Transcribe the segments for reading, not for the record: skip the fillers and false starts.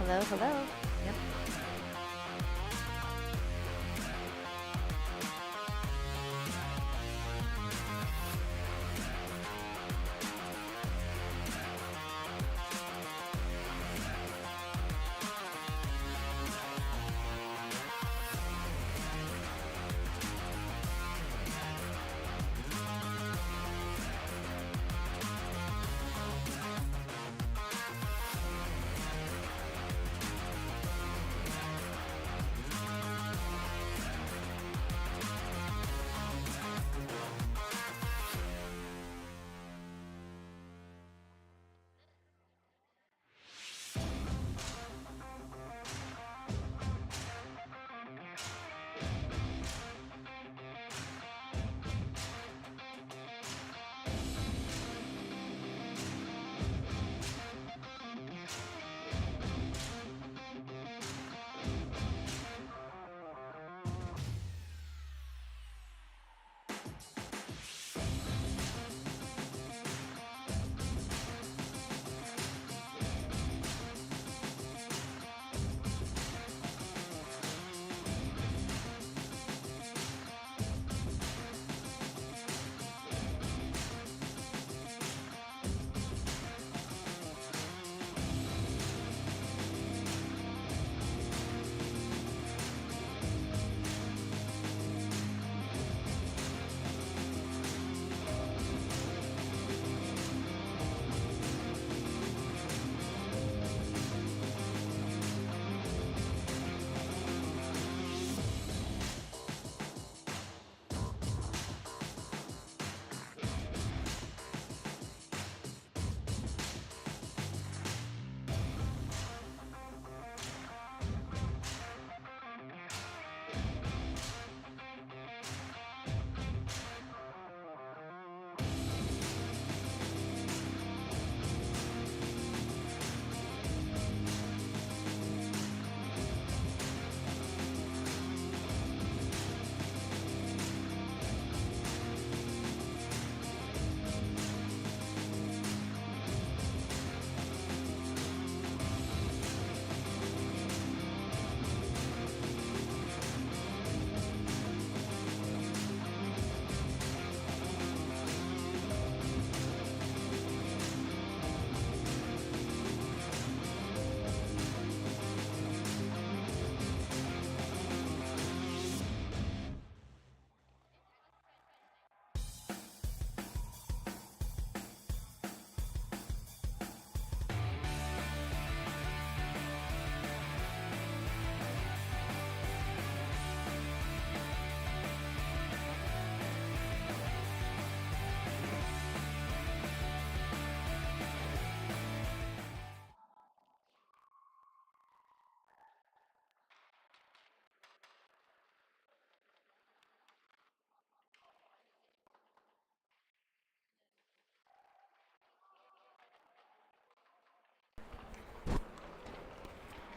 Hello, hello. Yep.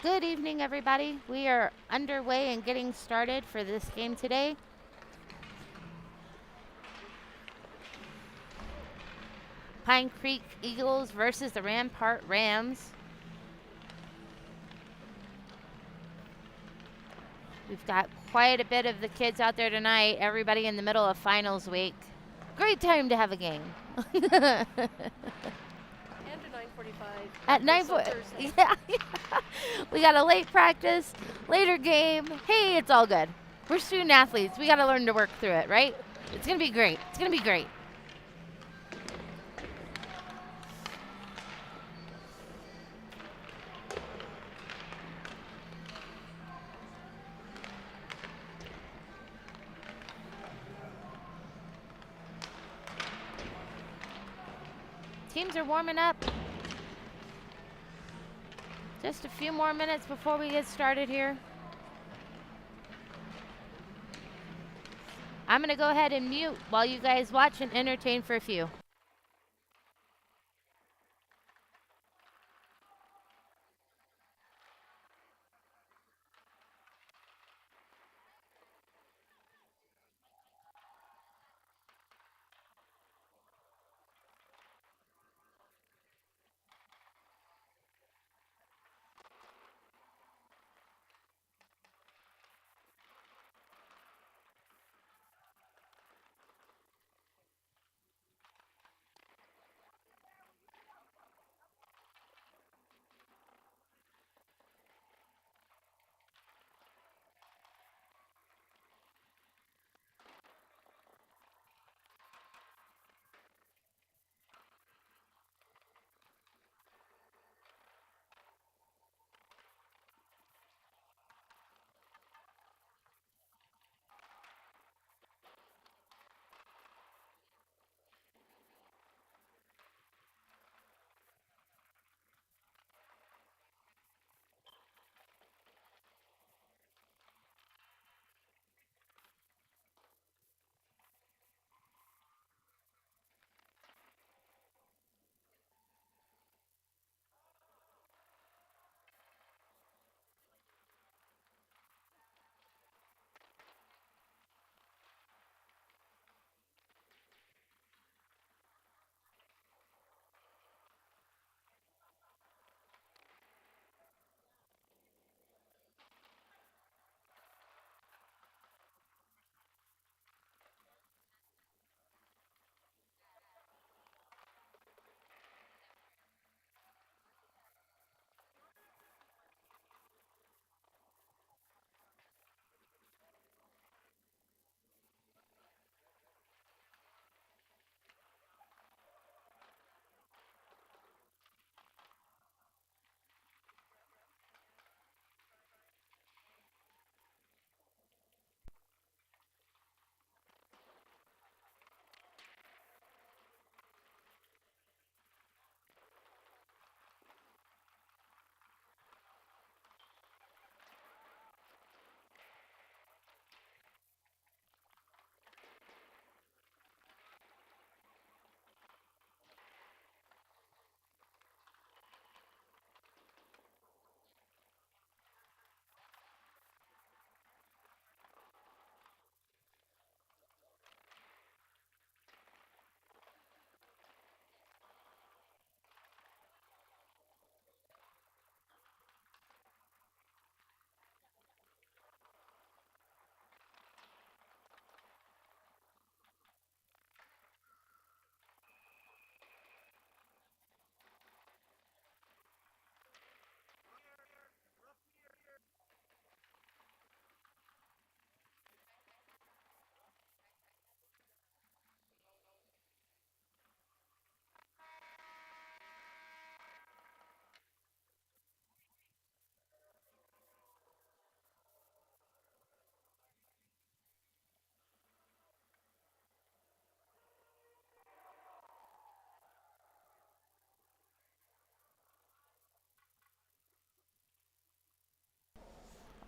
Good evening, everybody. We are underway and getting started for this game today. Pine Creek Eagles versus the Rampart Rams. We've got quite a bit of the kids out there tonight. Everybody in the middle of finals week. Great time to have a game. And a 9:45. At 9:40. Yeah. We got a late practice, later game. Hey, it's all good. We're student athletes. We got to learn to work through it, right? It's going to be great. It's going to be great. Teams are warming up. Just a few more minutes before we get started here. I'm going to go ahead and mute while you guys watch and entertain for a few.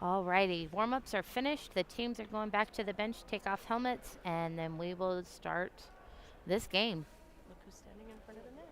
Alrighty, warm-ups are finished. The teams are going back to the bench, take off helmets, and then we will start this game. Look who's standing in front of the net.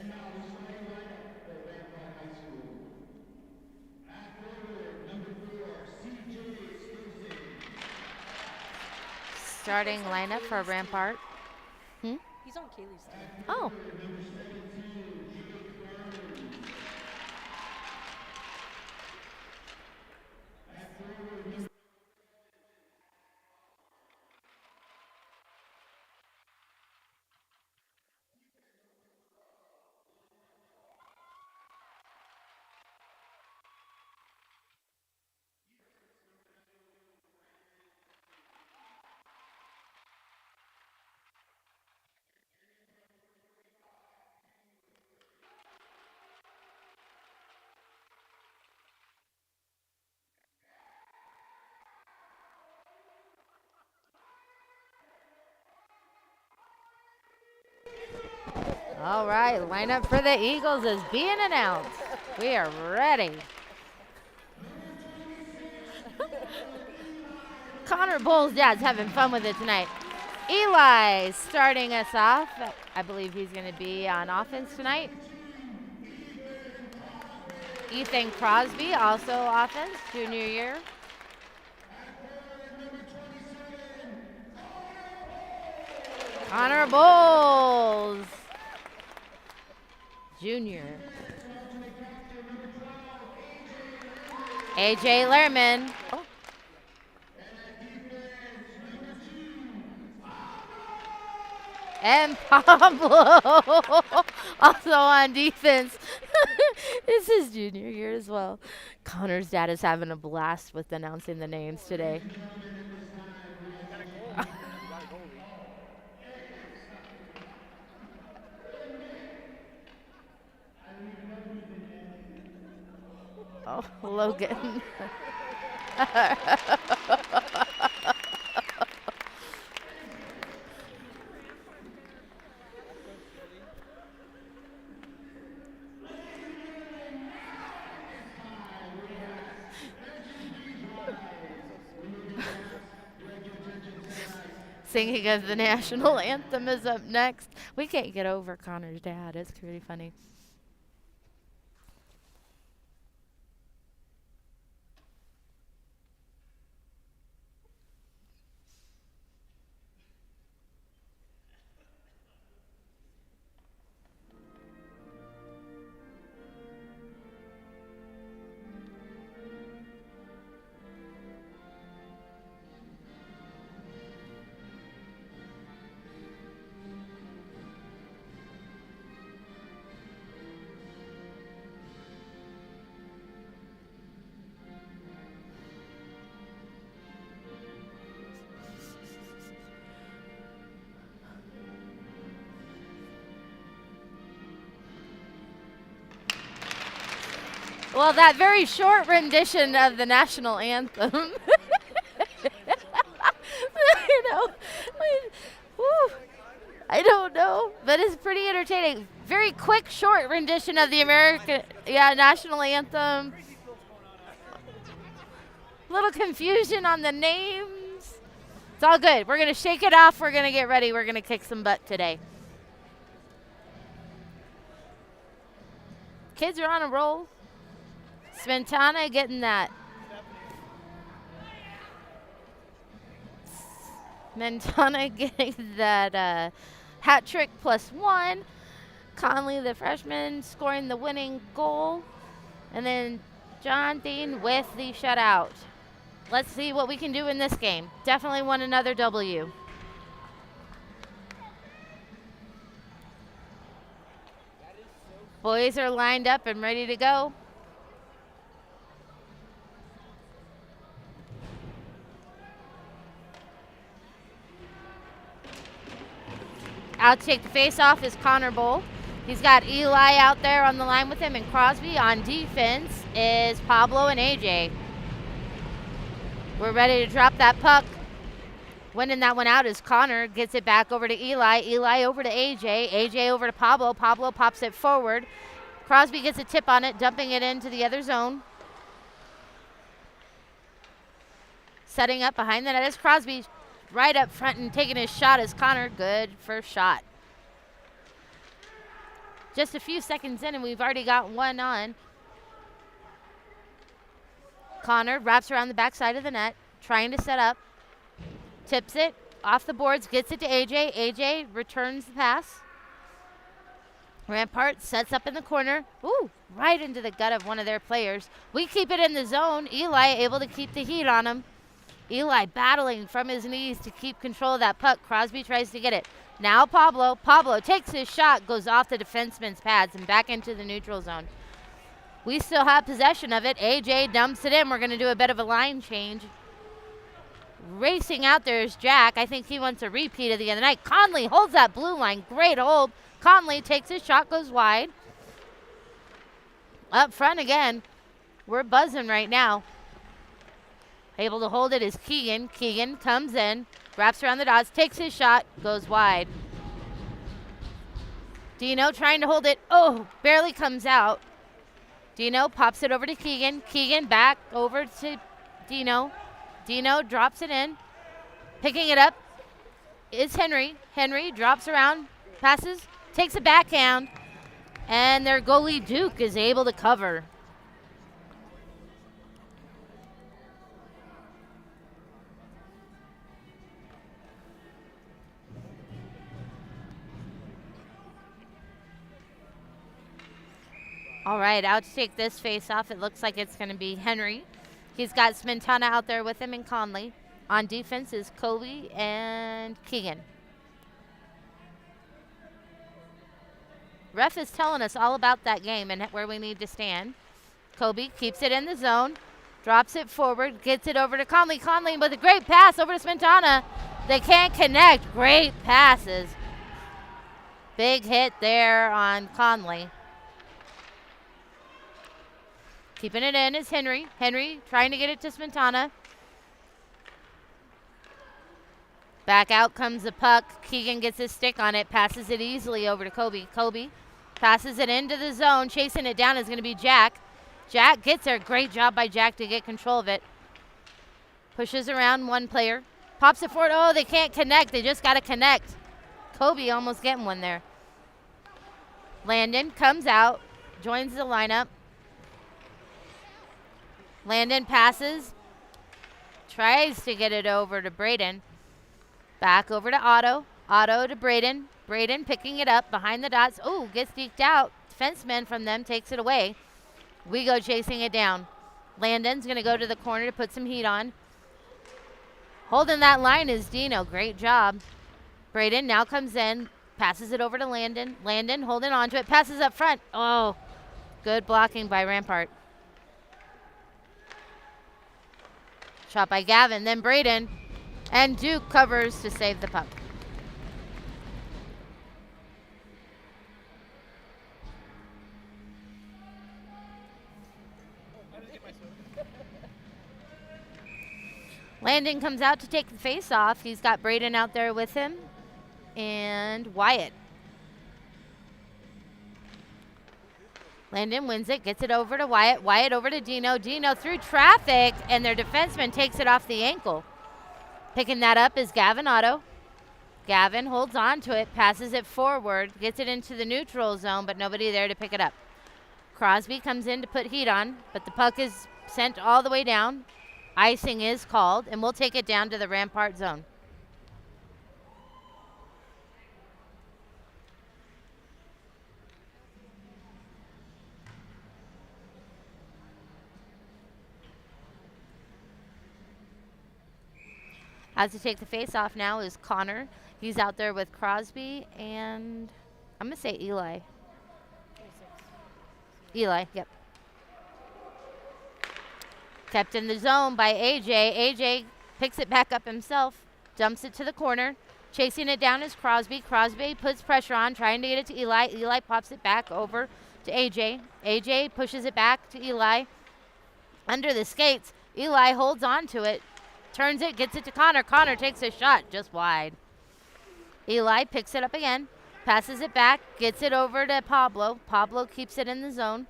And now the starting lineup for Rampart High School. At forward, number 4, CJ Stinson. Starting lineup for Rampart. He's on Kaylee's team. Oh, Number 17, Jake Burns. At forward, number all right. Lineup for the Eagles is being announced. We are ready. Connor Bowles' dad's having fun with it tonight. Eli starting us off. I believe he's going to be on offense tonight. Ethan Crosby, also offense, junior year. Connor Bowles, junior. AJ Lehrman. Oh. And Pablo, also on defense. This is junior year as well. Connor's dad is having a blast with announcing the names today. Oh, Logan. Singing of the national anthem is up next. We can't get over Connor's dad. It's pretty funny. Well, that very short rendition of the national anthem. You know, I don't know, but it's pretty entertaining. Very quick, short rendition of the American, national anthem. Little confusion on the names. It's all good. We're gonna shake it off. We're gonna get ready. We're gonna kick some butt today. Kids are on a roll. Sventana getting that. Mentana getting that hat trick +1. Conley, the freshman, scoring the winning goal. And then John Dean with the shutout. Let's see what we can do in this game. Definitely want another W. Boys are lined up and ready to go. Out to take the face off is Connor Bowl. He's got Eli out there on the line with him, and Crosby. On defense is Pablo and AJ. We're ready to drop that puck. Winning that one out is Connor. Gets it back over to Eli. Eli over to AJ. AJ over to Pablo. Pablo pops it forward. Crosby gets a tip on it, dumping it into the other zone. Setting up behind the net is Crosby. Right up front and taking his shot is Connor. Good first shot. Just a few seconds in and we've already got one on. Connor wraps around the backside of the net, trying to set up. Tips it off the boards, gets it to AJ. AJ returns the pass. Rampart sets up in the corner. Ooh, right into the gut of one of their players. We keep it in the zone. Eli able to keep the heat on him. Eli battling from his knees to keep control of that puck. Crosby tries to get it. Now Pablo. Pablo takes his shot, goes off the defenseman's pads and back into the neutral zone. We still have possession of it. AJ dumps it in. We're going to do a bit of a line change. Racing out there is Jack. I think he wants a repeat of the other night. Conley holds that blue line. Great hold. Conley takes his shot, goes wide. Up front again. We're buzzing right now. Able to hold it is Keegan. Keegan comes in, wraps around the dots, takes his shot, goes wide. Dino trying to hold it. Oh, barely comes out. Dino pops it over to Keegan. Keegan back over to Dino. Dino drops it in. Picking it up is Henry. Henry drops around, passes, takes a backhand, and their goalie Duke is able to cover. All right, out to take this face off. It looks like it's going to be Henry. He's got Smintana out there with him and Conley. On defense is Coley and Keegan. Ref is telling us all about that game and where we need to stand. Kobe keeps it in the zone, drops it forward, gets it over to Conley. Conley with a great pass over to Smintana. They can't connect. Great passes. Big hit there on Conley. Keeping it in is Henry. Henry trying to get it to Smintana. Back out comes the puck. Keegan gets his stick on it, passes it easily over to Kobe. Kobe passes it into the zone. Chasing it down is going to be Jack. Jack gets there. Great job by Jack to get control of it. Pushes around one player. Pops it forward. Oh, they can't connect. They just got to connect. Kobe almost getting one there. Landon comes out, joins the lineup. Landon passes, tries to get it over to Braden. Back over to Otto. Otto to Braden. Braden picking it up behind the dots. Oh, gets deked out. Defenseman from them takes it away. We go chasing it down. Landon's going to go to the corner to put some heat on. Holding that line is Dino. Great job. Braden now comes in. Passes it over to Landon. Landon holding on to it. Passes up front. Oh, good blocking by Rampart. Shot by Gavin, then Braden, and Duke covers to save the puck. Landon comes out to take the face off. He's got Braden out there with him and Wyatt. Landon wins it, gets it over to Wyatt. Wyatt over to Dino. Dino through traffic, and their defenseman takes it off the ankle. Picking that up is Gavin Otto. Gavin holds on to it, passes it forward, gets it into the neutral zone, but nobody there to pick it up. Crosby comes in to put heat on, but the puck is sent all the way down. Icing is called, and we'll take it down to the Rampart zone. Has to take the face off now is Connor. He's out there with Crosby and I'm going to say Eli. 26. Eli, yep. Kept in the zone by AJ. AJ picks it back up himself, dumps it to the corner. Chasing it down is Crosby. Crosby puts pressure on, trying to get it to Eli. Eli pops it back over to AJ. AJ pushes it back to Eli. Under the skates, Eli holds on to it. Turns it, gets it to Connor. Connor takes a shot just wide. Eli picks it up again, passes it back, gets it over to Pablo. Pablo keeps it in the zone.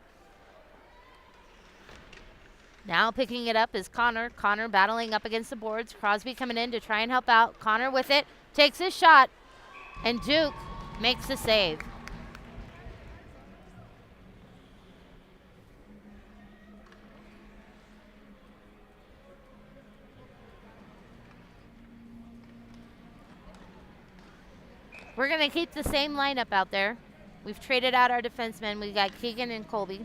Now picking it up is Connor. Connor battling up against the boards. Crosby coming in to try and help out. Connor with it, takes his shot, and Duke makes the save. We're going to keep the same lineup out there. We've traded out our defensemen. We got Keegan and Colby.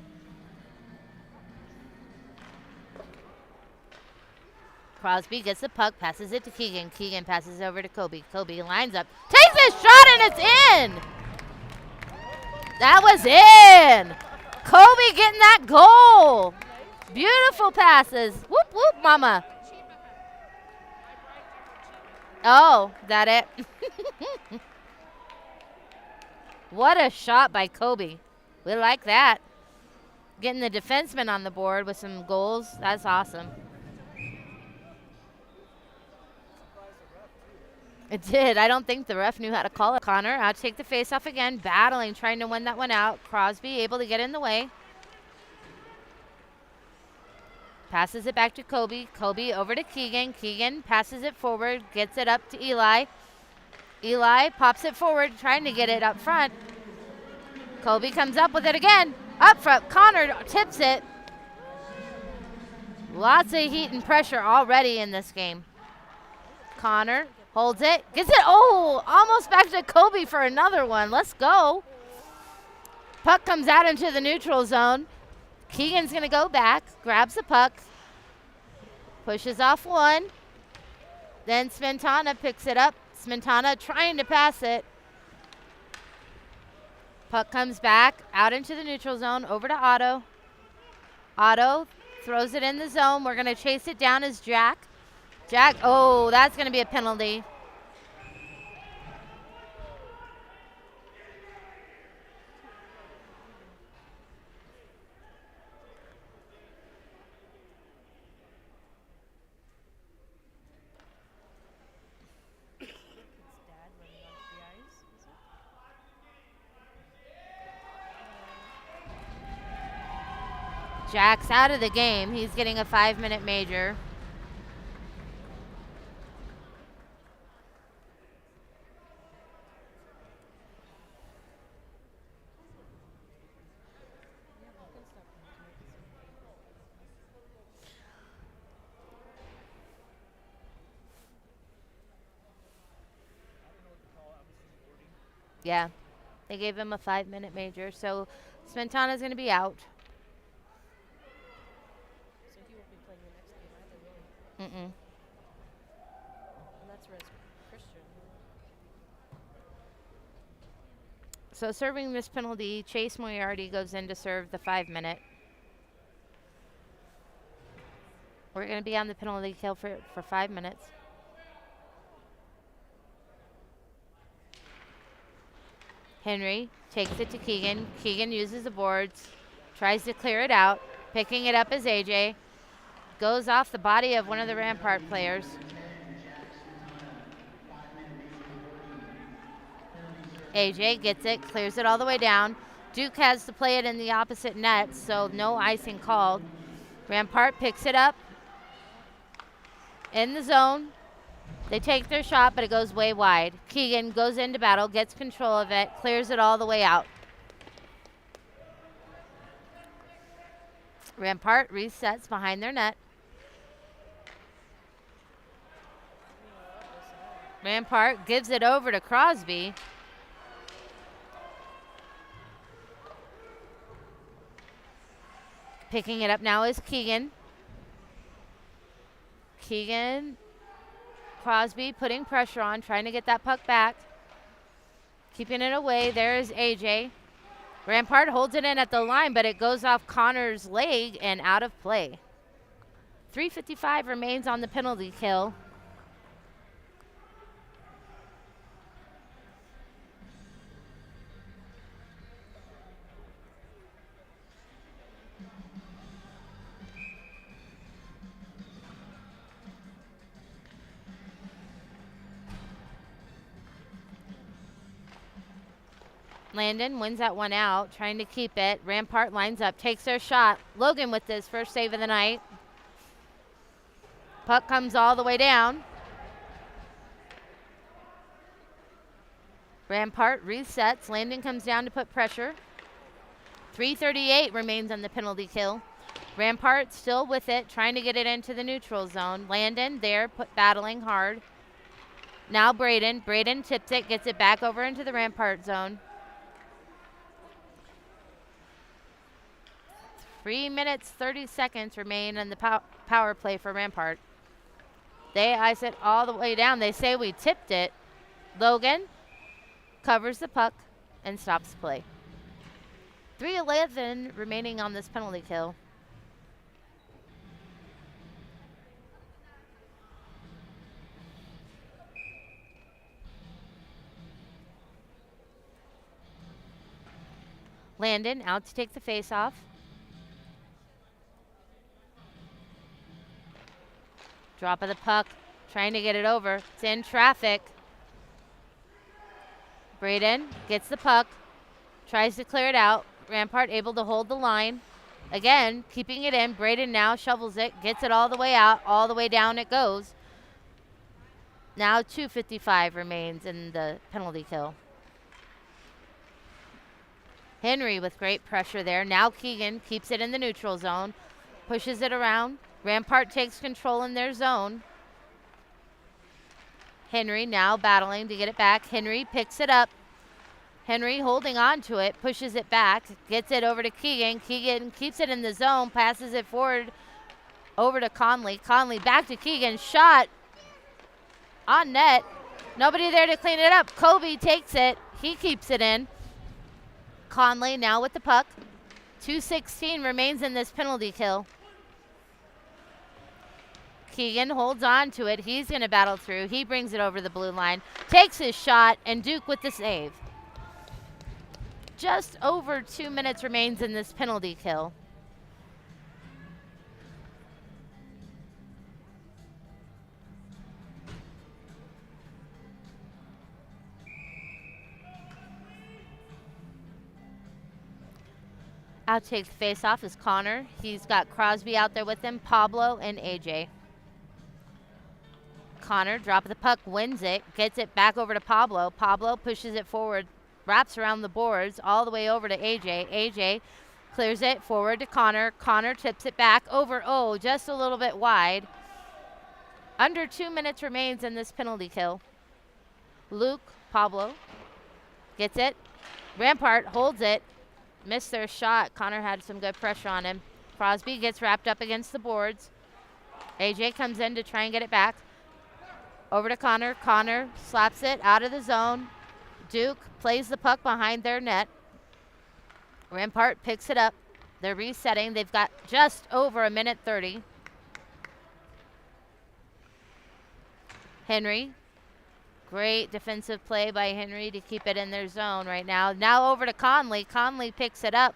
Crosby gets the puck, passes it to Keegan. Keegan passes it over to Kobe. Kobe lines up, takes a shot, and it's in! That was in! Kobe getting that goal! Beautiful passes. Whoop, whoop, mama. Oh, that it? What a shot by Kobe. We like that. Getting the defenseman on the board with some goals. That's awesome. It did. I don't think the ref knew how to call it. Connor out to take the face-off again. Battling, trying to win that one out. Crosby able to get in the way. Passes it back to Kobe. Kobe over to Keegan. Keegan passes it forward. Gets it up to Eli. Eli pops it forward, trying to get it up front. Kobe comes up with it again. Up front, Connor tips it. Lots of heat and pressure already in this game. Connor holds it, gets it. Oh, almost back to Kobe for another one. Let's go. Puck comes out into the neutral zone. Keegan's going to go back, grabs the puck, pushes off one. Then Smetana picks it up. Smetana trying to pass it. Puck comes back out into the neutral zone, over to Otto. Otto throws it in the zone. We're going to chase it down as Jack. Jack, oh, that's going to be a penalty. Jack's out of the game. He's getting a 5-minute major. Yeah, they gave him a 5-minute major, so Smetana's going to be out. So he won't be playing the next game either, really. Mm-mm. And that's Res Christian. So serving this penalty, Chase Moriarty goes in to serve the 5-minute. We're going to be on the penalty kill for 5 minutes. Henry takes it to Keegan. Keegan uses the boards, tries to clear it out. Picking it up is AJ. Goes off the body of one of the Rampart players. AJ gets it, clears it all the way down. Duke has to play it in the opposite net, so no icing called. Rampart picks it up in the zone. They take their shot, but it goes way wide. Keegan goes into battle, gets control of it, clears it all the way out. Rampart resets behind their net. Rampart gives it over to Crosby. Picking it up now is Keegan. Keegan, Crosby putting pressure on, trying to get that puck back. Keeping it away. There is AJ. Rampart holds it in at the line, but it goes off Connor's leg and out of play. 3:55 remains on the penalty kill. Landon wins that one out, trying to keep it. Rampart lines up, takes their shot. Logan with his first save of the night. Puck comes all the way down. Rampart resets. Landon comes down to put pressure. 3:38 remains on the penalty kill. Rampart still with it, trying to get it into the neutral zone. Landon there, battling hard. Now Braden. Braden tips it, gets it back over into the Rampart zone. 3 minutes, 30 seconds remain in the power play for Rampart. They ice it all the way down. They say we tipped it. Logan covers the puck and stops play. 3:11 remaining on this penalty kill. Landon out to take the face-off. Drop of the puck, trying to get it over. It's in traffic. Braden gets the puck, tries to clear it out. Rampart able to hold the line. Again, keeping it in. Braden now shovels it, gets it all the way out, all the way down it goes. Now 2:55 remains in the penalty kill. Henry with great pressure there. Now Keegan keeps it in the neutral zone, pushes it around. Rampart takes control in their zone. Henry now battling to get it back. Henry picks it up. Henry holding on to it, pushes it back, gets it over to Keegan. Keegan keeps it in the zone, passes it forward over to Conley. Conley back to Keegan. Shot on net. Nobody there to clean it up. Kobe takes it. He keeps it in. Conley now with the puck. 2:16 remains in this penalty kill. Keegan holds on to it. He's going to battle through. He brings it over the blue line. Takes his shot, and Duke with the save. Just over 2 minutes remains in this penalty kill. Out takes the face-off is Connor. He's got Crosby out there with him, Pablo, and AJ. Connor, drop of the puck, wins it, gets it back over to Pablo. Pablo pushes it forward, wraps around the boards, all the way over to AJ. AJ clears it forward to Connor. Connor tips it back over, just a little bit wide. Under 2 minutes remains in this penalty kill. Luke, Pablo, gets it. Rampart holds it. Missed their shot. Connor had some good pressure on him. Crosby gets wrapped up against the boards. AJ comes in to try and get it back. Over to Connor. Connor slaps it out of the zone. Duke plays the puck behind their net. Rampart picks it up. They're resetting. They've got just over 1:30. Henry. Great defensive play by Henry to keep it in their zone right now. Now over to Conley. Conley picks it up.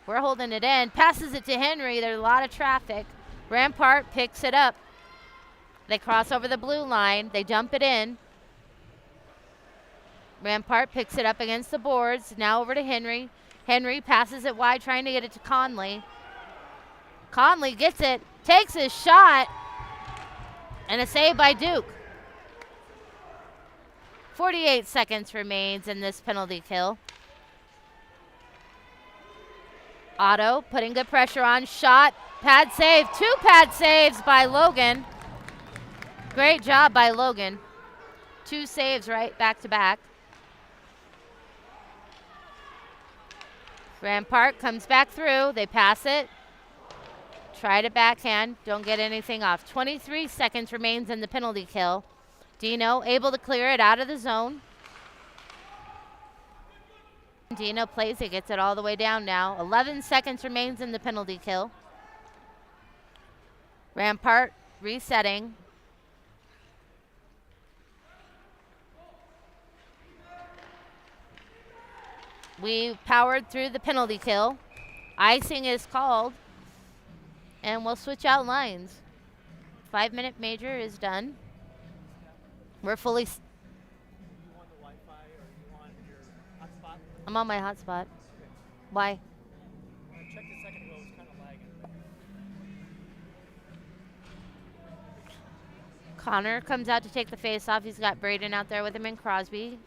We're holding it in. Passes it to Henry. There's a lot of traffic. Rampart picks it up. They cross over the blue line. They dump it in. Rampart picks it up against the boards. Now over to Henry. Henry passes it wide, trying to get it to Conley. Conley gets it, takes his shot, and a save by Duke. 48 seconds remains in this penalty kill. Otto putting good pressure on. Shot. Pad save. 2 pad saves by Logan. Great job by Logan. 2 saves right back to back. Rampart comes back through. They pass it. Try to backhand. Don't get anything off. 23 seconds remains in the penalty kill. Dino able to clear it out of the zone. Dino plays it, gets it all the way down now. 11 seconds remains in the penalty kill. Rampart resetting. We powered through the penalty kill. Icing is called. And we'll switch out lines. 5-minute major is done. We're fully... You on the Wi-Fi or you on your hotspot? I'm on my hotspot. Why? When I checked a second ago, it was kind of lagging. Connor comes out to take the face off. He's got Braden out there with him and Crosby.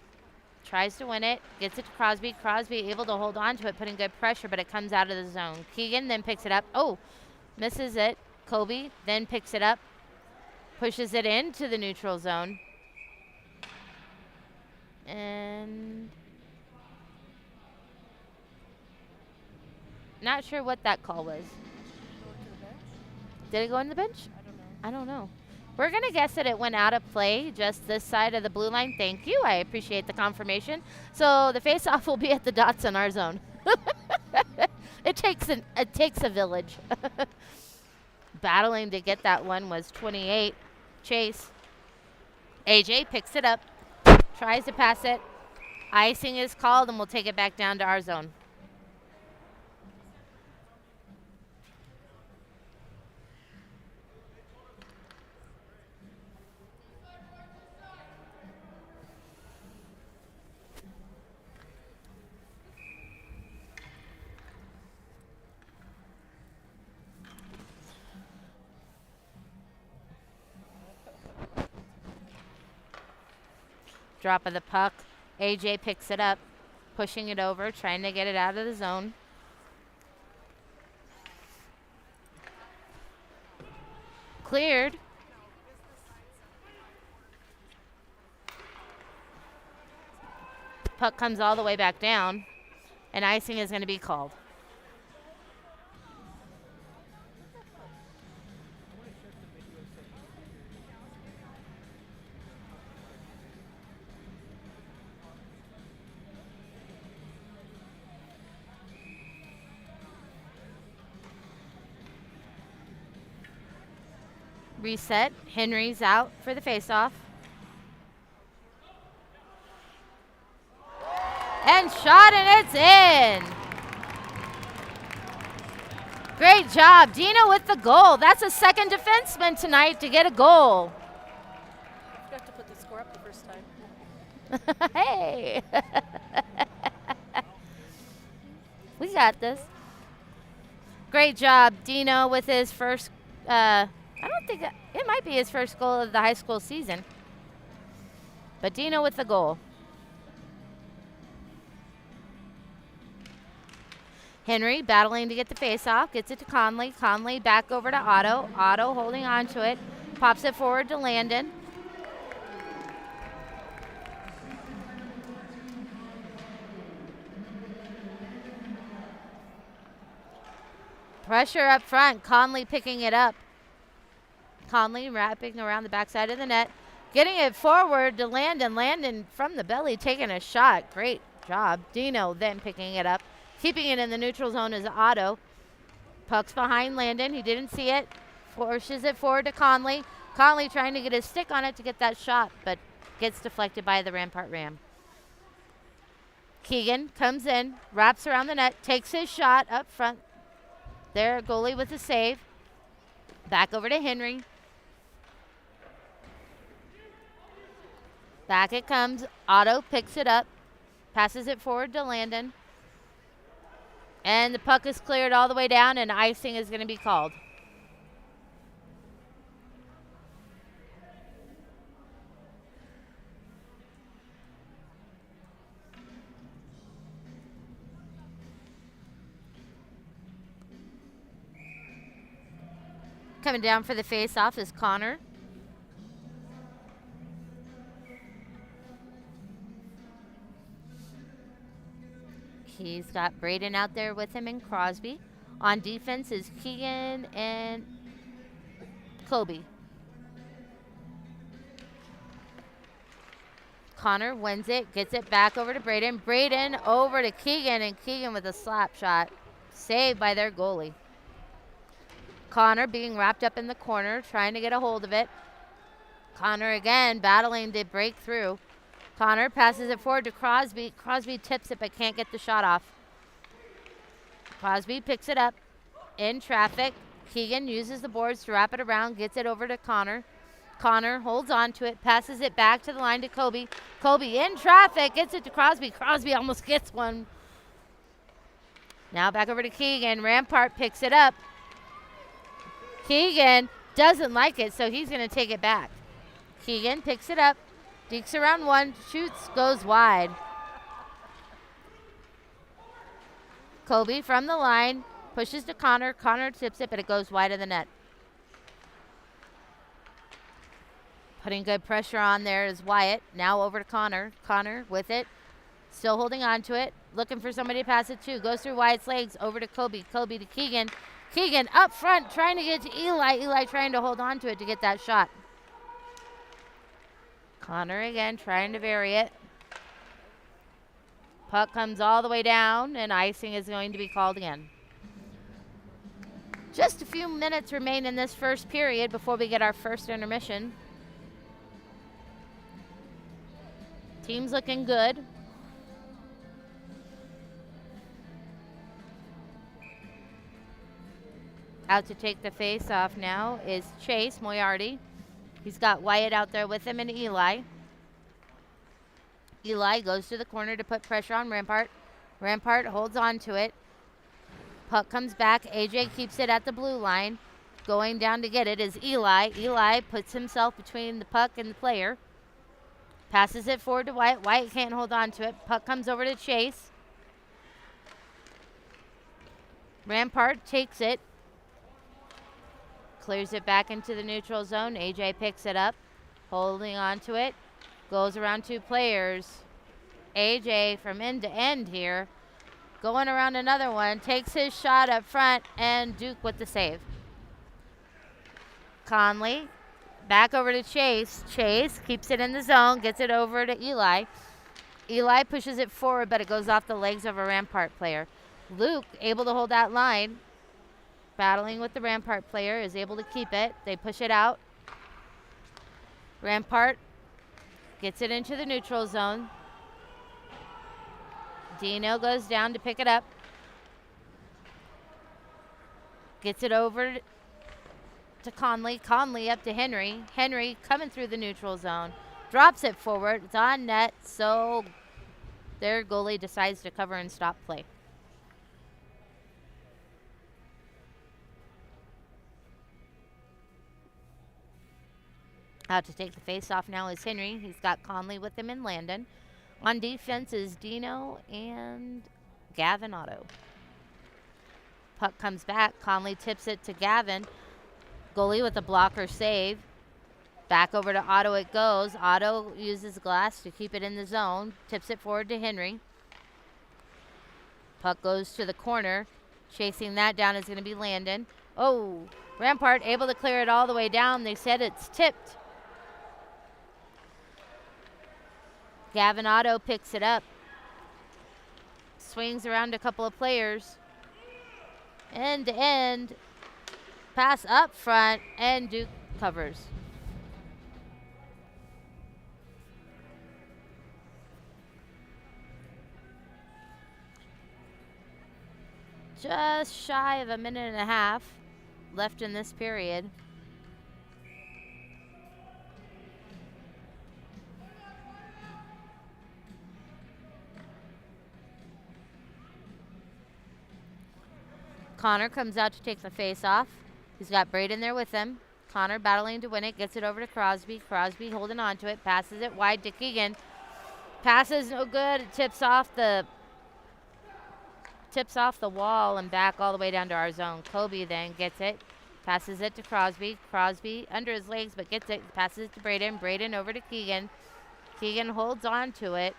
Tries to win it. Gets it to Crosby. Crosby able to hold on to it, putting good pressure, but it comes out of the zone. Keegan then picks it up. Oh, misses it. Kobe then picks it up. Pushes it into the neutral zone. And not sure what that call was. Go to the bench? Did it go in the bench? I don't know. I don't know. We're going to guess that it went out of play just this side of the blue line. Thank you. I appreciate the confirmation. So the face-off will be at the dots in our zone. It takes a village. Battling to get that one was 28. Chase. AJ picks it up. Tries to pass it. Icing is called, and we'll take it back down to our zone. Drop of the puck. AJ picks it up, pushing it over, trying to get it out of the zone. Cleared. Puck comes all the way back down, and icing is going to be called. Reset. Henry's out for the faceoff. And shot, and it's in. Great job. Dino with the goal. That's a second defenseman tonight to get a goal. I forgot to put the score up the first time. Hey. We got this. Great job, Dino, with his first, I don't think, it might be his first goal of the high school season. But Dino with the goal. Henry battling to get the face off, gets it to Conley. Conley back over to Otto. Otto holding on to it, pops it forward to Landon. Pressure up front. Conley picking it up. Conley wrapping around the backside of the net. Getting it forward to Landon. Landon from the belly taking a shot. Great job. Dino then picking it up. Keeping it in the neutral zone is Otto. Puck's behind Landon. He didn't see it. Forces it forward to Conley. Conley trying to get his stick on it to get that shot, but gets deflected by the Rampart Ram. Keegan comes in, wraps around the net, takes his shot up front. There, goalie with a save. Back over to Henry. Back it comes. Otto picks it up. Passes it forward to Landon. And the puck is cleared all the way down, and icing is going to be called. Coming down for the face-off is Connor. He's got Braden out there with him and Crosby. On defense is Keegan and Kobe. Connor wins it, gets it back over to Braden. Braden over to Keegan, and Keegan with a slap shot. Saved by their goalie. Connor being wrapped up in the corner, trying to get a hold of it. Connor again battling to break through. Connor passes it forward to Crosby. Crosby tips it but can't get the shot off. Crosby picks it up in traffic. Keegan uses the boards to wrap it around, gets it over to Connor. Connor holds on to it, passes it back to the line to Kobe. Kobe in traffic, gets it to Crosby. Crosby almost gets one. Now back over to Keegan. Rampart picks it up. Keegan doesn't like it, so he's going to take it back. Keegan picks it up, dekes around one, shoots, goes wide. Kobe from the line, pushes to Connor. Connor tips it, but it goes wide of the net. Putting good pressure on there is Wyatt. Now over to Connor. Connor with it. Still holding on to it. Looking for somebody to pass it to. Goes through Wyatt's legs. Over to Kobe. Kobe to Keegan. Keegan up front trying to get to Eli. Eli trying to hold on to it to get that shot. Connor again trying to vary it. Puck comes all the way down, and icing is going to be called again. Just a few minutes remain in this first period before we get our first intermission. Team's looking good. Out to take the face off now is Chase Moriarty. He's got Wyatt out there with him and Eli. Eli goes to the corner to put pressure on Rampart. Rampart holds on to it. Puck comes back. AJ keeps it at the blue line. Going down to get it is Eli. Eli puts himself between the puck and the player. Passes it forward to Wyatt. Wyatt can't hold on to it. Puck comes over to Chase. Rampart takes it. Clears it back into the neutral zone. AJ picks it up. Holding on to it. Goes around two players. AJ from end to end here. Going around another one. Takes his shot up front. And Duke with the save. Conley. Back over to Chase. Chase keeps it in the zone. Gets it over to Eli. Eli pushes it forward, but it goes off the legs of a Rampart player. Luke able to hold that line. Battling with the Rampart player. Is able to keep it. They push it out. Rampart gets it into the neutral zone. Dino goes down to pick it up. Gets it over to Conley. Conley up to Henry. Henry coming through the neutral zone. Drops it forward. It's on net, so their goalie decides to cover and stop play. Out to take the face-off now is Henry. He's got Conley with him and Landon. On defense is Dino and Gavin Otto. Puck comes back. Conley tips it to Gavin. Goalie with a blocker save. Back over to Otto it goes. Otto uses glass to keep it in the zone. Tips it forward to Henry. Puck goes to the corner. Chasing that down is going to be Landon. Oh, Rampart able to clear it all the way down. They said it's tipped. Gavin Otto picks it up. Swings around a couple of players. End to end. Pass up front, and Duke covers. Just shy of a minute and a half left in this period. Connor comes out to take the face off. He's got Braden there with him. Connor battling to win it. Gets it over to Crosby. Crosby holding on to it. Passes it wide to Keegan. Passes no good. It tips off the wall and back all the way down to our zone. Kobe then gets it. Passes it to Crosby. Crosby under his legs, but gets it. Passes it to Braden. Braden over to Keegan. Keegan holds on to it.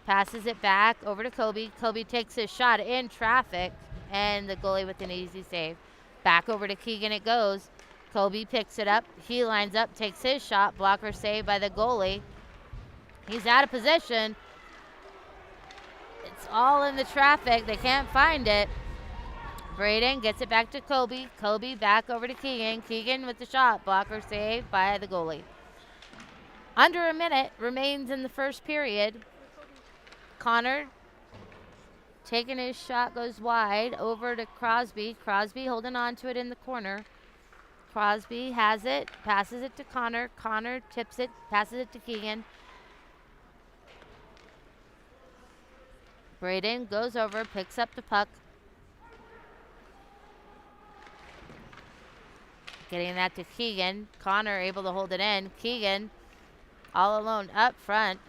Passes it back over to Kobe. Kobe takes his shot in traffic, and the goalie with an easy save. Back over to Keegan it goes. Kobe picks it up. He lines up, takes his shot. Blocker saved by the goalie. He's out of position. It's all in the traffic. They can't find it. Braden gets it back to Kobe. Kobe back over to Keegan. Keegan with the shot. Blocker saved by the goalie. Under a minute remains in the first period. Connor taking his shot, goes wide over to Crosby. Crosby holding on to it in the corner. Crosby has it, passes it to Connor. Connor tips it, passes it to Keegan. Braden goes over, picks up the puck. Getting that to Keegan. Connor able to hold it in. Keegan all alone up front.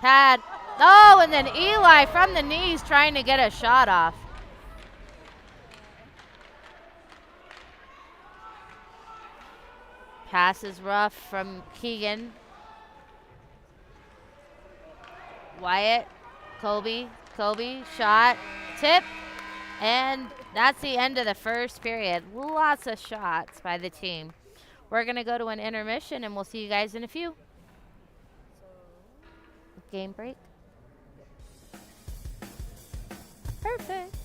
Pad. Oh, and then Eli from the knees trying to get a shot off. Pass is rough from Keegan. Wyatt. Kobe. Kobe. Shot. Tip. And that's the end of the first period. Lots of shots by the team. We're going to go to an intermission, and we'll see you guys in a few. Game break. Perfect.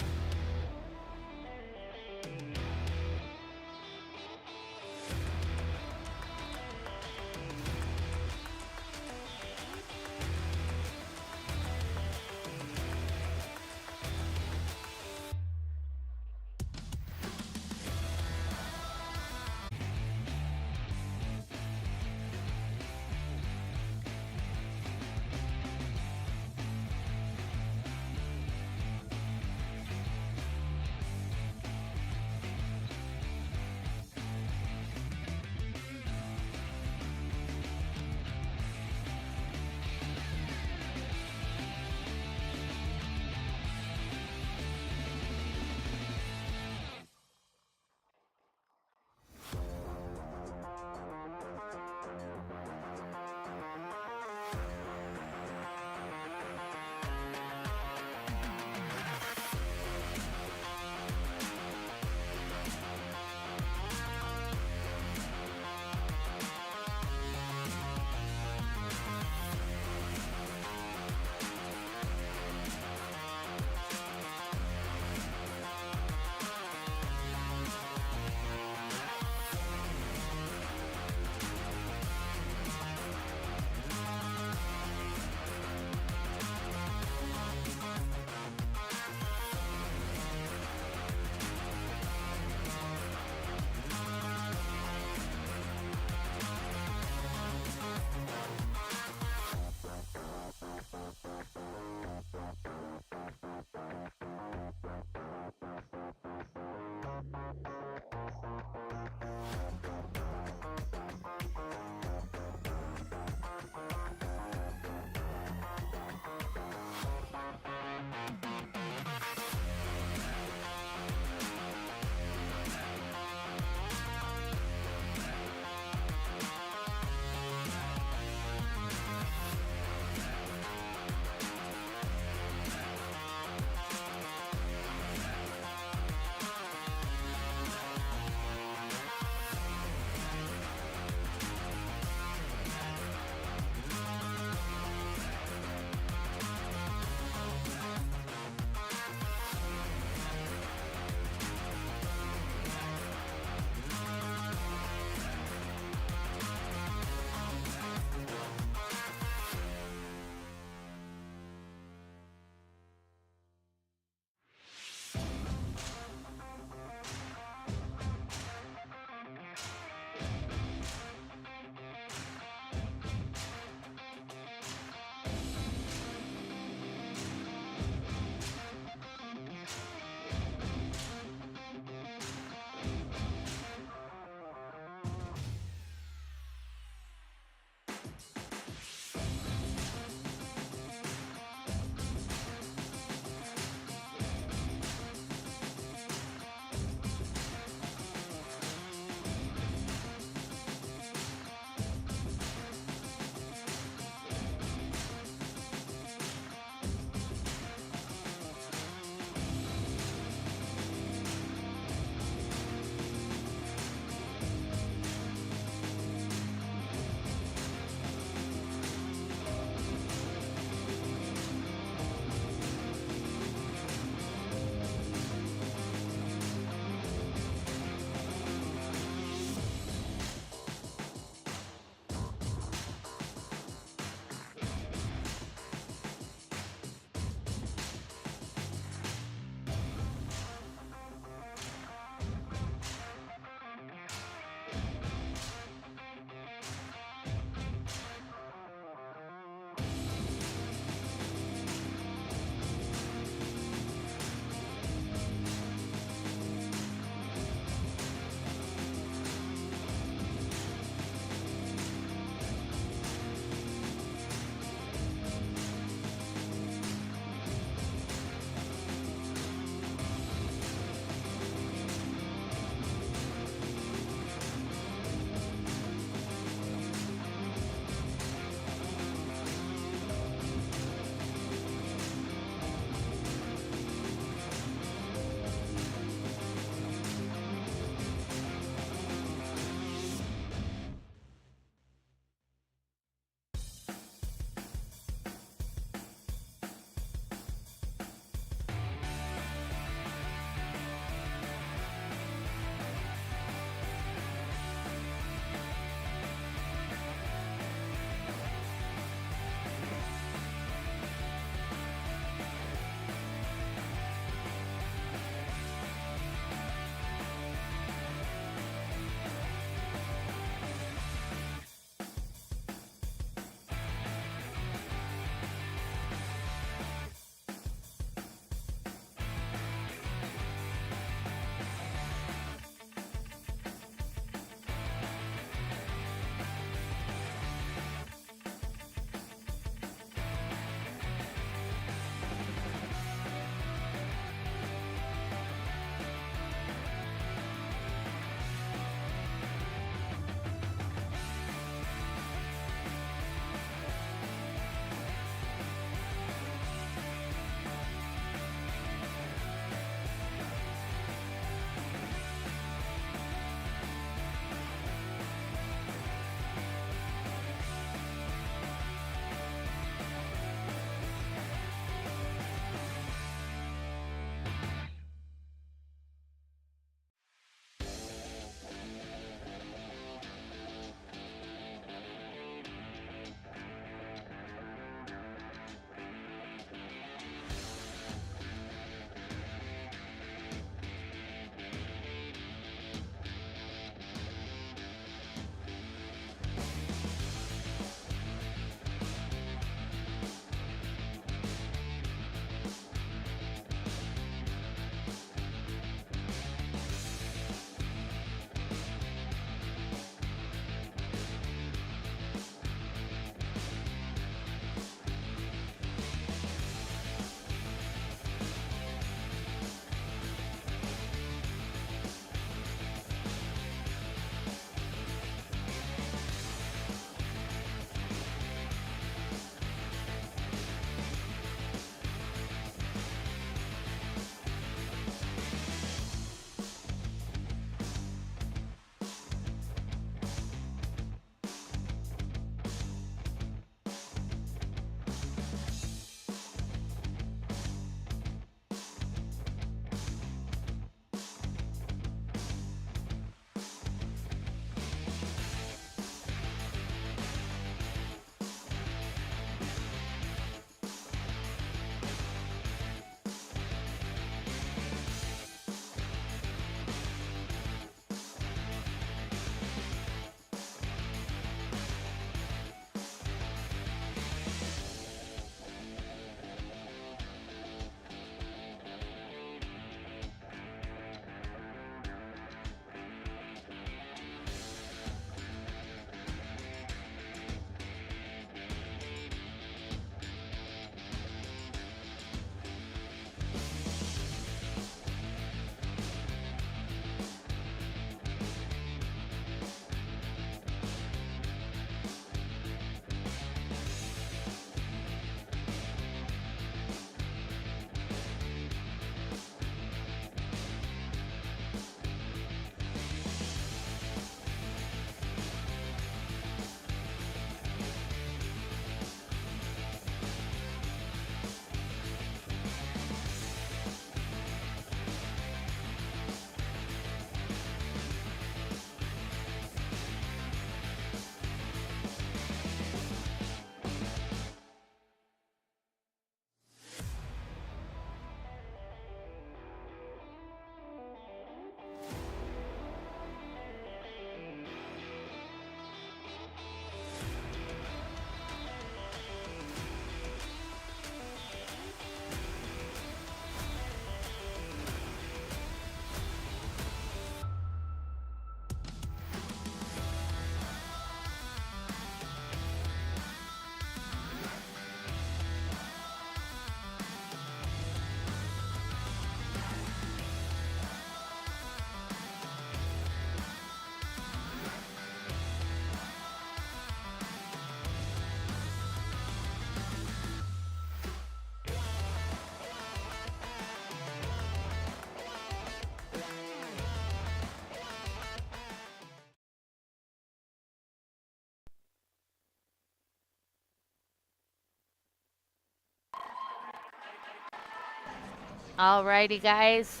Alrighty, guys.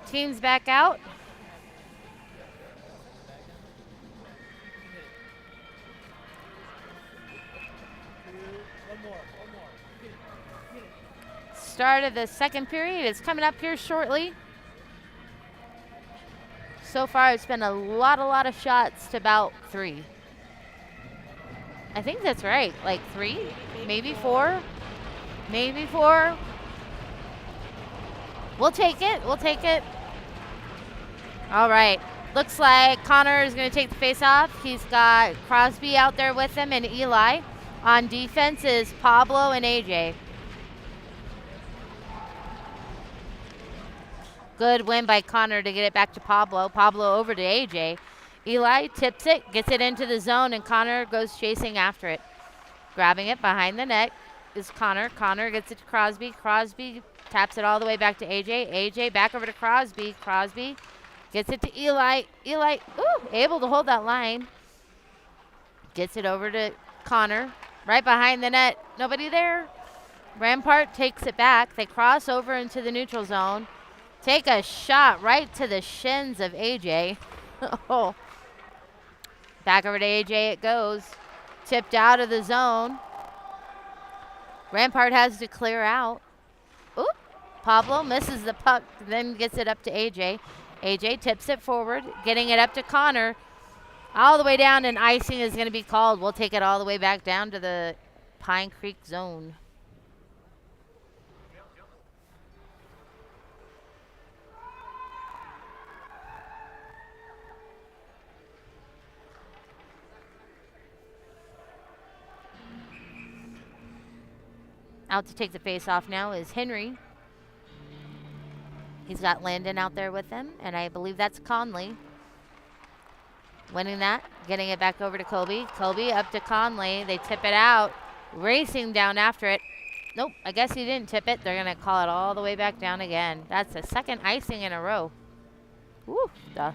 Teams back out. Start of the second period is coming up here shortly. So far, it's been a lot of shots to about 3. I think that's right. Like 3, maybe 4, maybe 4. We'll take it. We'll take it. All right. Looks like Connor is going to take the face off. He's got Crosby out there with him and Eli. On defense is Pablo and AJ. Good win by Connor to get it back to Pablo. Pablo over to AJ. Eli tips it, gets it into the zone, and Connor goes chasing after it. Grabbing it behind the net is Connor. Connor gets it to Crosby. Crosby taps it all the way back to AJ. AJ back over to Crosby. Crosby gets it to Eli. Eli, ooh, able to hold that line. Gets it over to Connor. Right behind the net. Nobody there. Rampart takes it back. They cross over into the neutral zone. Take a shot right to the shins of AJ. Oh. Back over to AJ it goes. Tipped out of the zone. Rampart has to clear out. Ooh. Pablo misses the puck, then gets it up to AJ. AJ tips it forward, getting it up to Connor. All the way down, and icing is going to be called. We'll take it all the way back down to the Pine Creek zone. Out to take the face off now is Henry. He's got Landon out there with him, and I believe that's Conley. Winning that, getting it back over to Kobe. Kobe up to Conley. They tip it out, racing down after it. Nope, I guess he didn't tip it. They're going to call it all the way back down again. That's the second icing in a row. Woo, duh.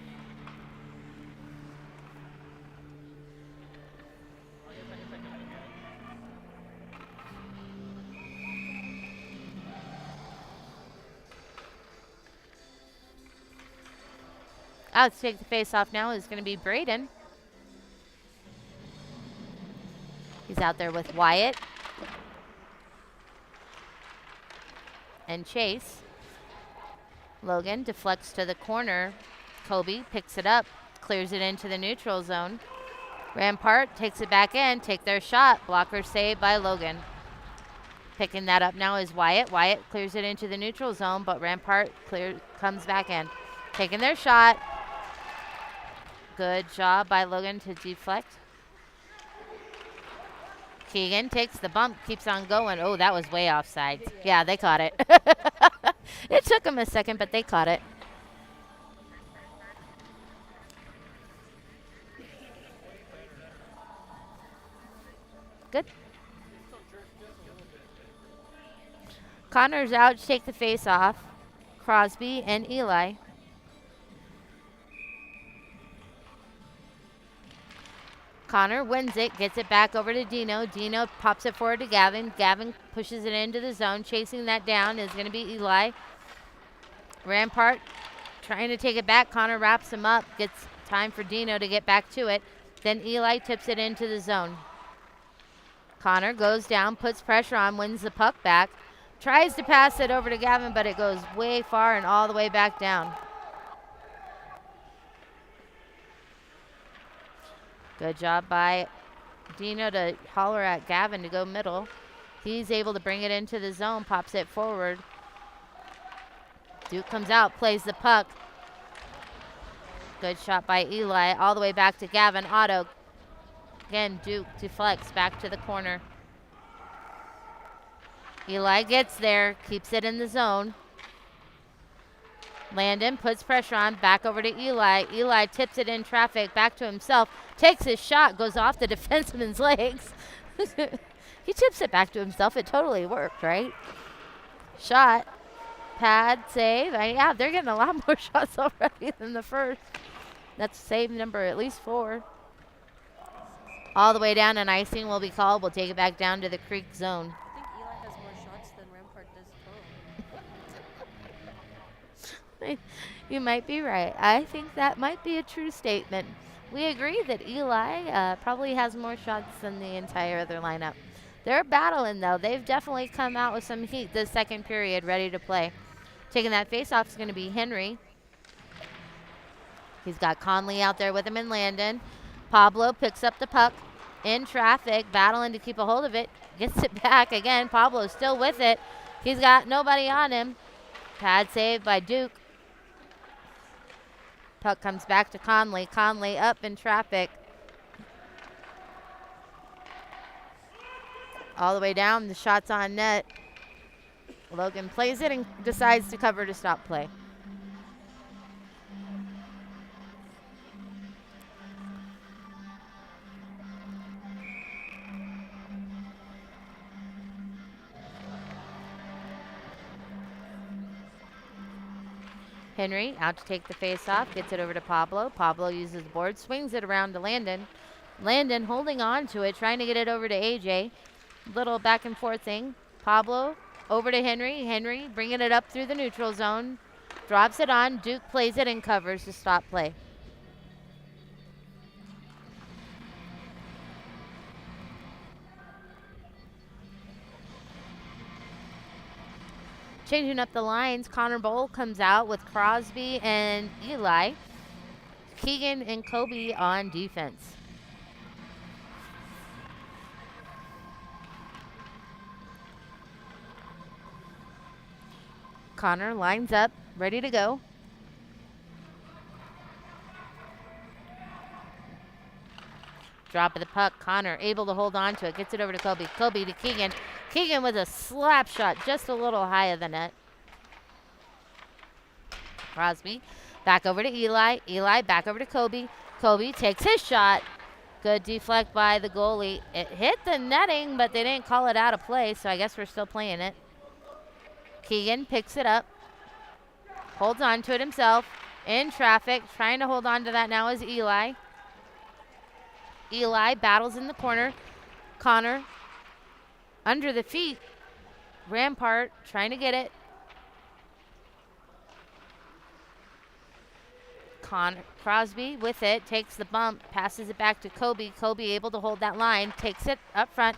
Out to take the face off now is going to be Braden. He's out there with Wyatt and Chase. Logan deflects to the corner. Kobe picks it up, clears it into the neutral zone. Rampart takes it back in, take their shot. Blocker saved by Logan. Picking that up now is Wyatt. Wyatt clears it into the neutral zone, but Rampart comes back in. Taking their shot. Good job by Logan to deflect. Keegan takes the bump, keeps on going. Oh, that was way offside. Yeah, they caught it. It took them a second, but they caught it. Good. Connor's out to take the face off. Crosby and Eli. Connor wins it, gets it back over to Dino. Dino pops it forward to Gavin. Gavin pushes it into the zone. Chasing that down is going to be Eli. Rampart trying to take it back. Connor wraps him up. Gets time for Dino to get back to it. Then Eli tips it into the zone. Connor goes down, puts pressure on, wins the puck back. Tries to pass it over to Gavin, but it goes way far and all the way back down. Good job by Dino to holler at Gavin to go middle. He's able to bring it into the zone, pops it forward. Duke comes out, plays the puck. Good shot by Eli, all the way back to Gavin. Otto. Again, Duke deflects back to the corner. Eli gets there, keeps it in the zone. Landon puts pressure on, back over to Eli. Eli tips it in traffic, back to himself. Takes his shot, goes off the defenseman's legs. He tips it back to himself. It totally worked, right? Shot, pad, save. Yeah, they're getting a lot more shots already than the first. That's save number at least 4. All the way down, and icing will be called. We'll take it back down to the creek zone. I think Eli has more shots than Rampart does total. You might be right. I think that might be a true statement. We agree that Eli probably has more shots than the entire other lineup. They're battling, though. They've definitely come out with some heat this second period, ready to play. Taking that face-off is going to be Henry. He's got Conley out there with him and Landon. Pablo picks up the puck in traffic, battling to keep a hold of it. Gets it back again. Pablo's still with it. He's got nobody on him. Pad save by Duke. Puck comes back to Conley. Conley up in traffic. All the way down. The shot's on net. Logan plays it and decides to cover to stop play. Henry out to take the face off, gets it over to Pablo. Pablo uses the board, swings it around to Landon. Landon holding on to it, trying to get it over to AJ. Little back and forth thing. Pablo over to Henry. Henry bringing it up through the neutral zone. Drops it on. Duke plays it and covers to stop play. Changing up the lines, Connor Bowl comes out with Crosby and Eli. Keegan and Kobe on defense. Connor lines up, ready to go. Drop of the puck. Connor able to hold on to it. Gets it over to Kobe. Kobe to Keegan. Keegan with a slap shot just a little high of the net. Crosby back over to Eli. Eli back over to Kobe. Kobe takes his shot. Good deflect by the goalie. It hit the netting, but they didn't call it out of play, so I guess we're still playing it. Keegan picks it up. Holds on to it himself. In traffic. Trying to hold on to that now is Eli. Eli battles in the corner. Connor under the feet. Rampart trying to get it. Crosby with it. Takes the bump. Passes it back to Kobe. Kobe able to hold that line. Takes it up front.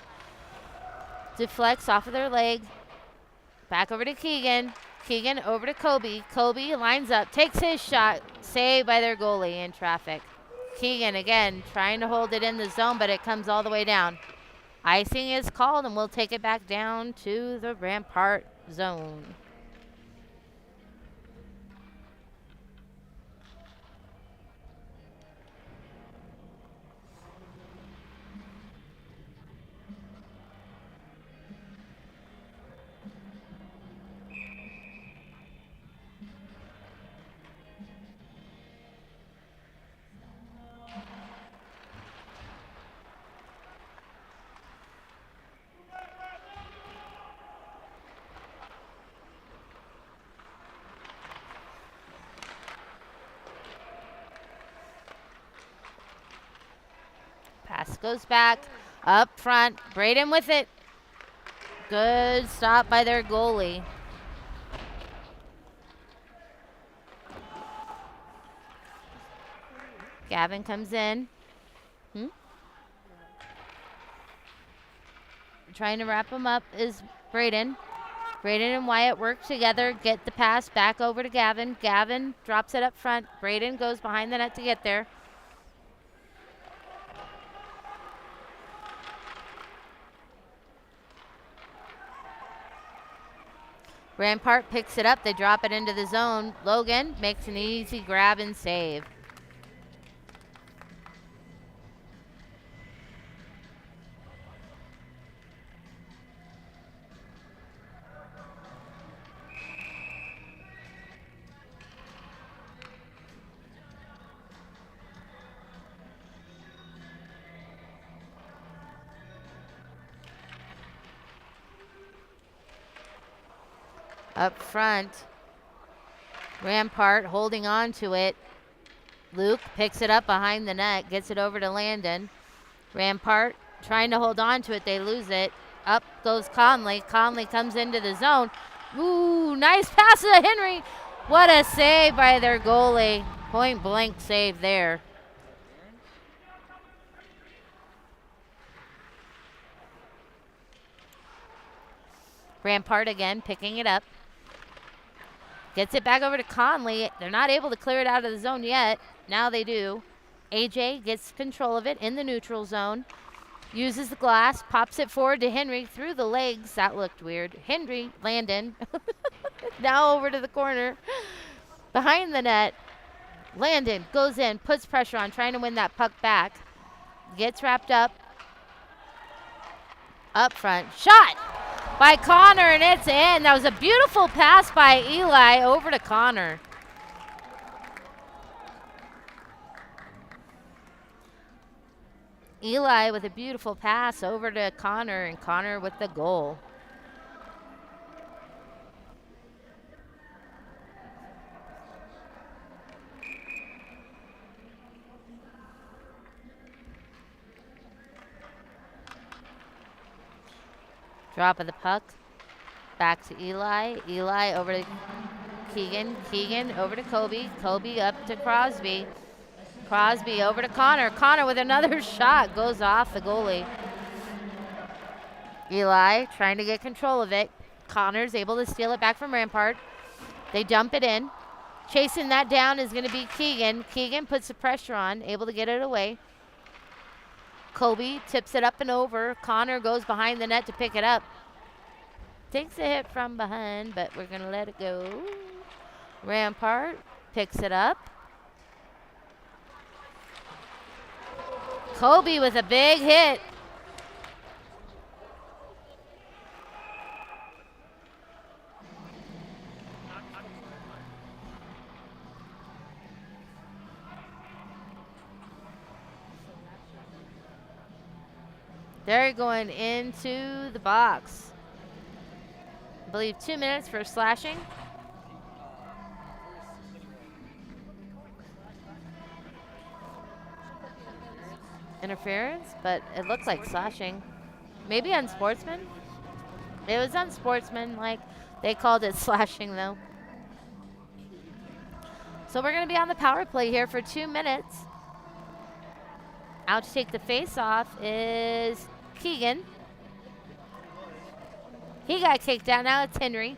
Deflects off of their leg. Back over to Keegan. Keegan over to Kobe. Kobe lines up. Takes his shot. Saved by their goalie in traffic. Keegan again trying to hold it in the zone, but it comes all the way down. Icing is called, and we'll take it back down to the Rampart zone. Pass goes back, up front. Braden with it. Good stop by their goalie. Gavin comes in. Trying to wrap him up is Braden. Braden and Wyatt work together, get the pass back over to Gavin. Gavin drops it up front. Braden goes behind the net to get there. Rampart picks it up. They drop it into the zone. Logan makes an easy grab and save. Up front, Rampart holding on to it. Luke picks it up behind the net, gets it over to Landon. Rampart trying to hold on to it. They lose it. Up goes Conley. Conley comes into the zone. Ooh, nice pass to Henry. What a save by their goalie. Point blank save there. Rampart again, picking it up. Gets it back over to Conley. They're not able to clear it out of the zone yet. Now they do. AJ gets control of it in the neutral zone. Uses the glass, pops it forward to Henry through the legs. That looked weird. Henry, Landon. Now over to the corner. Behind the net. Landon goes in, puts pressure on, trying to win that puck back. Gets wrapped up. Up front. Shot by Connor, and it's in. That was a beautiful pass by Eli over to Connor. Eli with a beautiful pass over to Connor, and Connor with the goal. Drop of the puck. Back to Eli. Eli over to Keegan. Keegan over to Kobe. Kobe up to Crosby. Crosby over to Connor. Connor with another shot. Goes off the goalie. Eli trying to get control of it. Connor's able to steal it back from Rampart. They dump it in. Chasing that down is going to be Keegan. Keegan puts the pressure on. Able to get it away. Kobe tips it up and over. Connor goes behind the net to pick it up. Takes a hit from behind, but we're going to let it go. Rampart picks it up. Kobe with a big hit. They're going into the box. I believe 2 minutes for slashing. Interference, but it looks like slashing. Maybe unsportsman. It was unsportsmanlike. They called it slashing though. So we're going to be on the power play here for 2 minutes. Out to take the face off is Keegan. He got kicked out. Now it's Henry.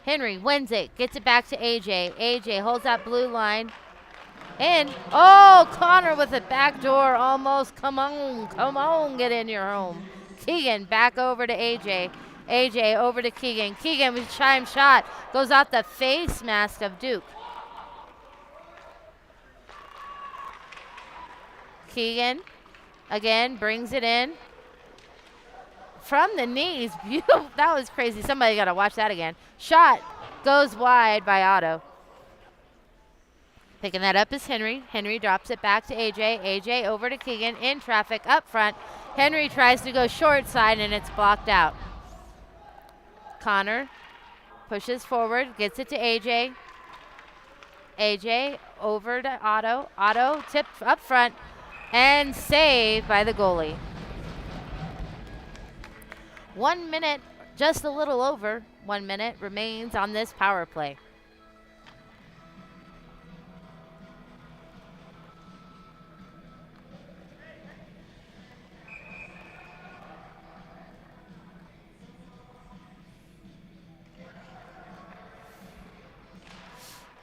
Henry wins it. Gets it back to AJ. AJ holds that blue line. In. Oh, Connor with a back door almost. Come on, get in your home. Keegan back over to AJ. AJ over to Keegan. Keegan with a chime shot. Goes out the face mask of Duke. Keegan again brings it in. From the knees. Beautiful. That was crazy. Somebody got to watch that again. Shot goes wide by Otto. Picking that up is Henry. Henry drops it back to AJ. AJ over to Keegan in traffic up front. Henry tries to go short side and it's blocked out. Connor pushes forward, gets it to AJ. AJ over to Otto. Otto tipped up front and saved by the goalie. 1 minute, just a little over 1 minute remains on this power play.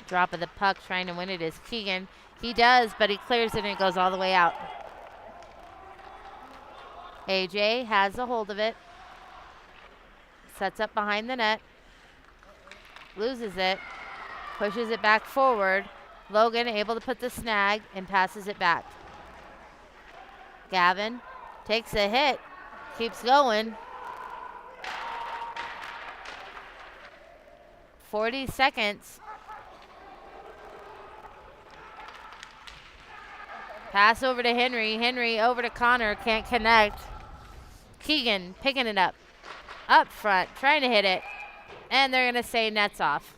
Drop of the puck, trying to win it is Keegan. He does, but he clears it and it goes all the way out. AJ has a hold of it. Sets up behind the net. Loses it. Pushes it back forward. Logan able to put the snag and passes it back. Gavin takes a hit. Keeps going. 40 seconds. Pass over to Henry. Henry over to Connor. Can't connect. Keegan picking it up. Up front. Trying to hit it. And they're going to say nets off.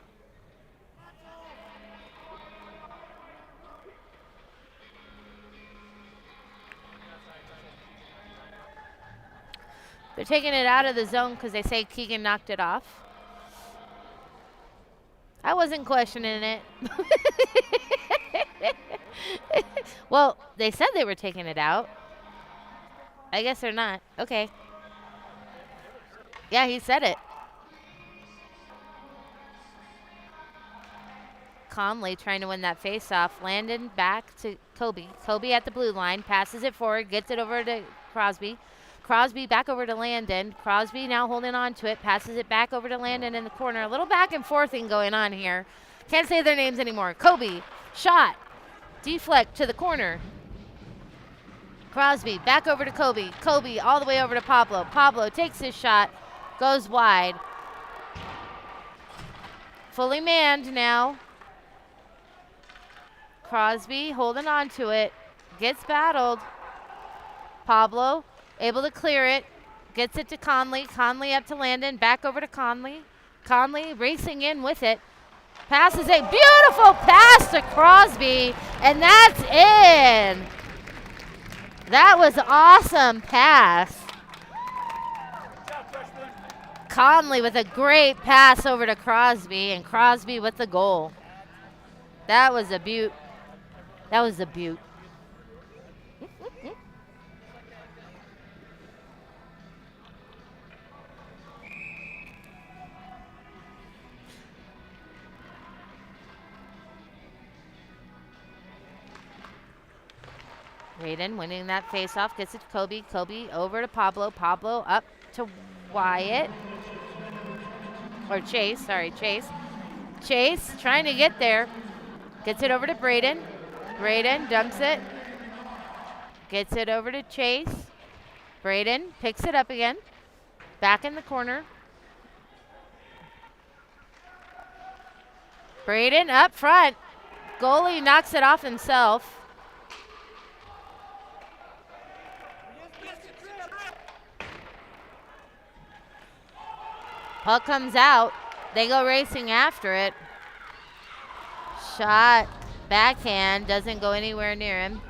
They're taking it out of the zone because they say Keegan knocked it off. I wasn't questioning it. Well, they said they were taking it out. I guess they're not. Okay. Yeah, he said it. Conley trying to win that face-off. Landon back to Kobe. Kobe at the blue line. Passes it forward. Gets it over to Crosby. Crosby back over to Landon. Crosby now holding on to it. Passes it back over to Landon in the corner. A little back and forthing going on here. Can't say their names anymore. Kobe. Shot. Deflect to the corner. Crosby back over to Kobe. Kobe all the way over to Pablo. Pablo takes his shot. Goes wide. Fully manned now. Crosby holding on to it. Gets battled. Pablo able to clear it. Gets it to Conley. Conley up to Landon. Back over to Conley. Conley racing in with it. Passes a beautiful pass to Crosby. And that's in. That was an awesome pass. Conley with a great pass over to Crosby. And Crosby with the goal. That was a beaut. That was a beaut. Raiden winning that faceoff, gets it to Kobe. Kobe over to Pablo. Pablo up to Wyatt. Or Chase, sorry, Chase. Chase trying to get there. Gets it over to Braden. Braden dunks it. Gets it over to Chase. Braden picks it up again. Back in the corner. Braden up front. Goalie knocks it off himself. Puck comes out. They go racing after it. Shot, backhand, doesn't go anywhere near him.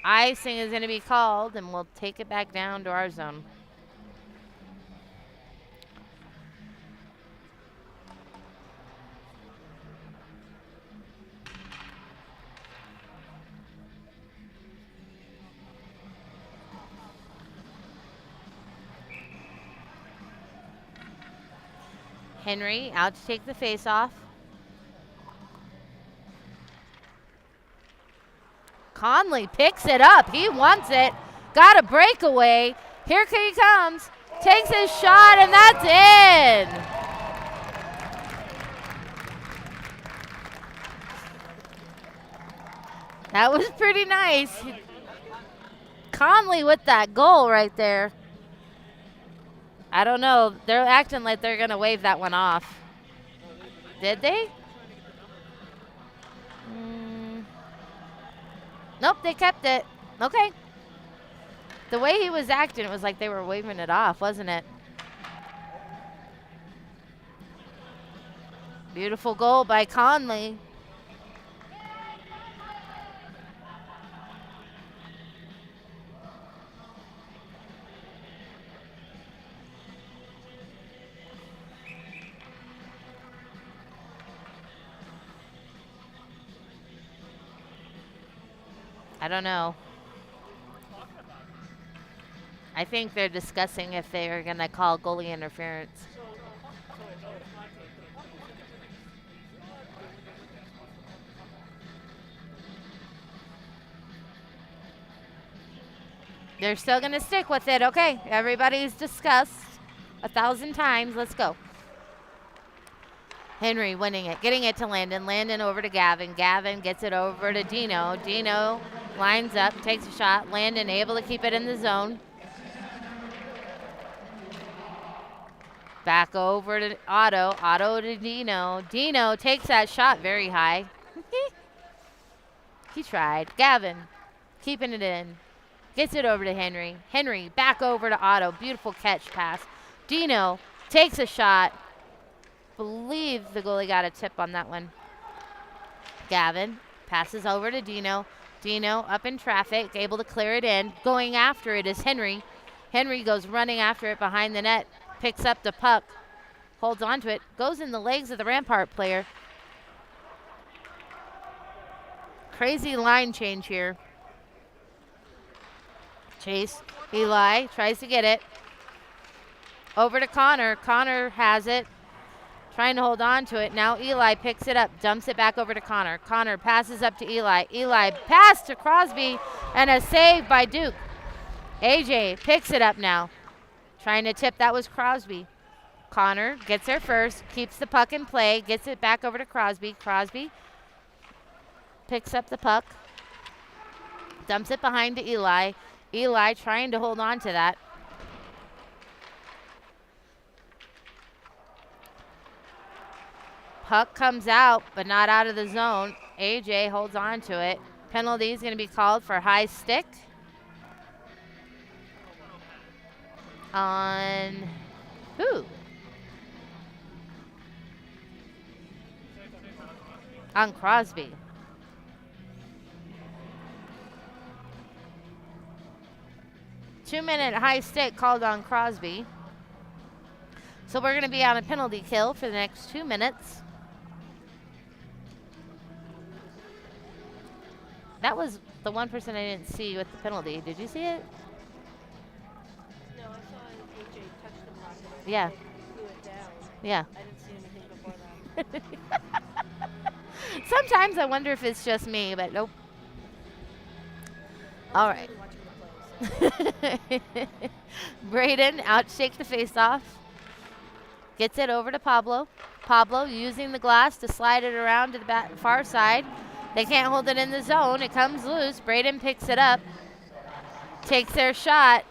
Icing is going to be called, and we'll take it back down to our zone. Henry out to take the face off. Conley picks it up. He wants it. Got a breakaway. Here he comes. Takes his shot, and that's in. That was pretty nice. Conley with that goal right there. I don't know. They're acting like they're going to wave that one off. Did they? Nope, they kept it. Okay. The way he was acting, it was like they were waving it off, wasn't it? Beautiful goal by Conley. I don't know. I think they're discussing if they're going to call goalie interference. They're still going to stick with it. Okay, everybody's discussed 1,000 times. Let's go. Henry winning it, getting it to Landon. Landon over to Gavin. Gavin gets it over to Dino. Dino lines up, takes a shot. Landon able to keep it in the zone. Back over to Otto. Otto to Dino. Dino takes that shot very high. He tried. Gavin keeping it in. Gets it over to Henry. Henry back over to Otto. Beautiful catch pass. Dino takes a shot. Believe the goalie got a tip on that one. Gavin passes over to Dino. Dino up in traffic, able to clear it in. Going after it is Henry. Henry goes running after it behind the net. Picks up the puck. holds on to it, goes in the legs of the Rampart player. Crazy line change here. Chase, Eli tries to get it. Over to Connor. Connor has it. Trying to hold on to it. Now Eli picks it up, dumps it back over to Connor. Connor passes up to Eli. Eli pass to Crosby and a save by Duke. AJ picks it up now. Trying to tip, that was Crosby. Connor gets there first, keeps the puck in play, gets it back over to Crosby. Crosby picks up the puck, dumps it behind to Eli. Eli trying to hold on to that. Puck comes out, but not out of the zone. AJ holds on to it. Penalty is going to be called for high stick on who? On Crosby. Two-minute high stick called on Crosby. So we're going to be on a penalty kill for the next 2 minutes. That was the one person I didn't see with the penalty. Did you see it? No, I saw AJ touch the block and Yeah. blew it down. Yeah. I didn't see anything before that. Sometimes I wonder if it's just me, but nope. All right. Watching the plays. Braden outshake the faceoff. Gets it over to Pablo. Pablo using the glass to slide it around to the far side. They can't hold it in the zone. It comes loose. Braden picks it up. Takes their shot.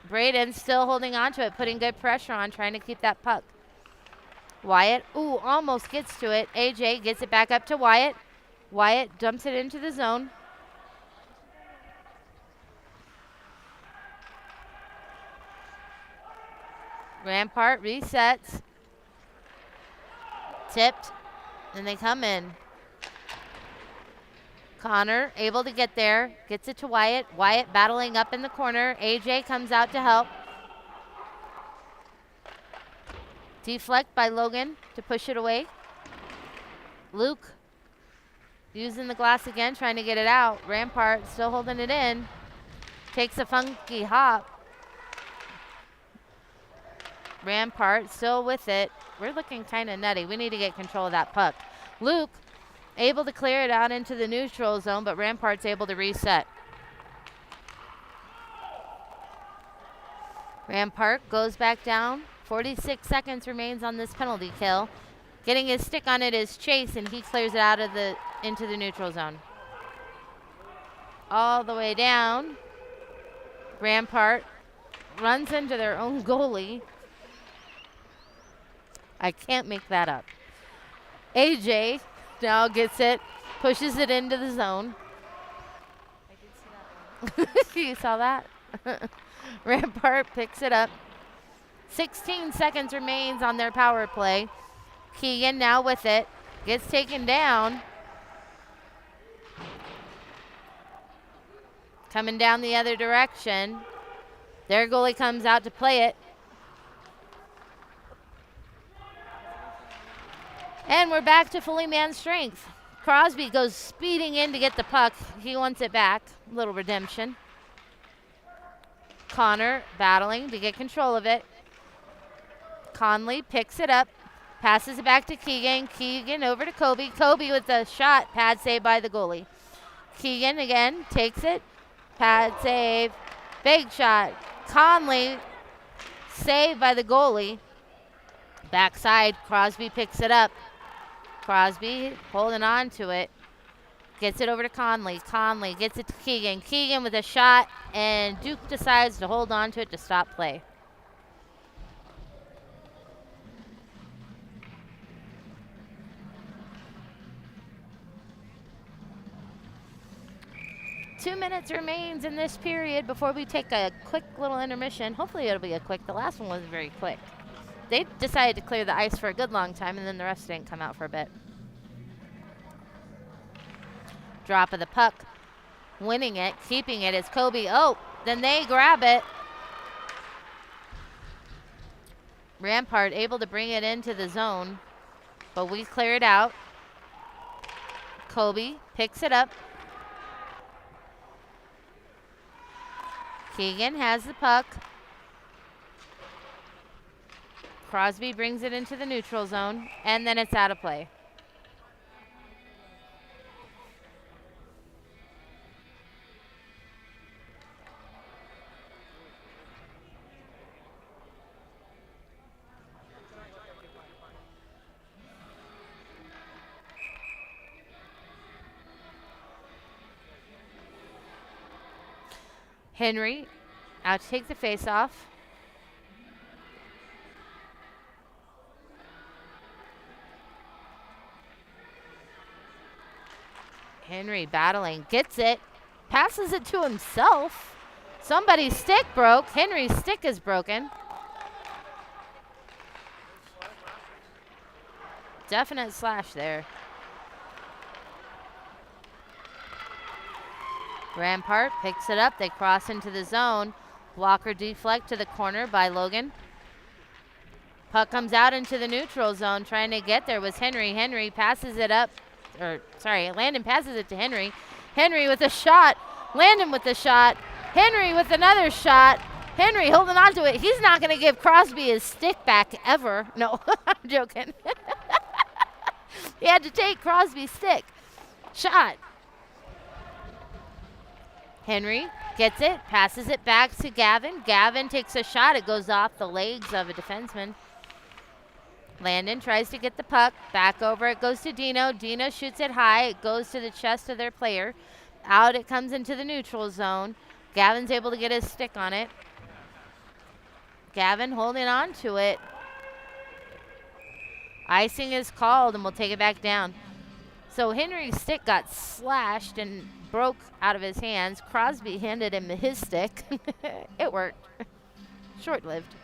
Braden still holding on to it, putting good pressure on, trying to keep that puck. Wyatt, ooh, almost gets to it. AJ gets it back up to Wyatt. Wyatt dumps it into the zone. Rampart resets. Tipped. And they come in. Connor able to get there. Gets it to Wyatt. Wyatt battling up in the corner. AJ comes out to help. Deflect by Logan to push it away. Luke using the glass again, trying to get it out. Rampart still holding it in. Takes a funky hop. Rampart still with it. We're looking kind of nutty. We need to get control of that puck. Luke able to clear it out into the neutral zone, but Rampart's able to reset. Rampart goes back down. 46 seconds remains on this penalty kill. Getting his stick on it is Chase, and he clears it out of into the neutral zone. All the way down. Rampart runs into their own goalie. I can't make that up. AJ now gets it, pushes it into the zone. I did see that one. You saw that? Rampart picks it up. 16 seconds remains on their power play. Keegan now with it. Gets taken down. Coming down the other direction. Their goalie comes out to play it. And we're back to fully manned strength. Crosby goes speeding in to get the puck. He wants it back. A little redemption. Connor battling to get control of it. Conley picks it up. Passes it back to Keegan. Keegan over to Kobe. Kobe with the shot. Pad save by the goalie. Keegan again takes it. Pad save. Big shot. Conley saved by the goalie. Backside. Crosby picks it up. Crosby holding on to it. Gets it over to Conley. Conley gets it to Keegan. Keegan with a shot, and Duke decides to hold on to it to stop play. Two minutes remains in this period before we take a quick little intermission. Hopefully it'll be a quick. The last one wasn't very quick. They decided to clear the ice for a good long time, and then the rest didn't come out for a bit. Drop of the puck. Winning it, keeping it is Kobe. Oh, then they grab it. Rampart able to bring it into the zone, but we clear it out. Kobe picks it up. Keegan has the puck. Crosby brings it into the neutral zone, and then it's out of play. Henry out to take the face-off. Henry battling, gets it, passes it to himself. Somebody's stick broke. Henry's stick is broken. Definite slash there. Rampart picks it up. They cross into the zone. Blocker deflect to the corner by Logan. Puck comes out into the neutral zone. Trying to get there was Henry. Henry passes it up. Landon passes it to Henry. Henry with a shot. Landon with the shot. Henry with another shot. Henry holding on to it. He's not going to give Crosby his stick back ever. No, I'm joking. He had to take Crosby's stick. Shot. Henry gets it, passes it back to Gavin. Gavin takes a shot. It goes off the legs of a defenseman. Landon tries to get the puck. Back over it goes to Dino. Dino shoots it high. It goes to the chest of their player. Out it comes into the neutral zone. Gavin's able to get his stick on it. Gavin holding on to it. Icing is called, and we'll take it back down. So Henry's stick got slashed and broke out of his hands. Crosby handed him his stick. It worked. Short-lived.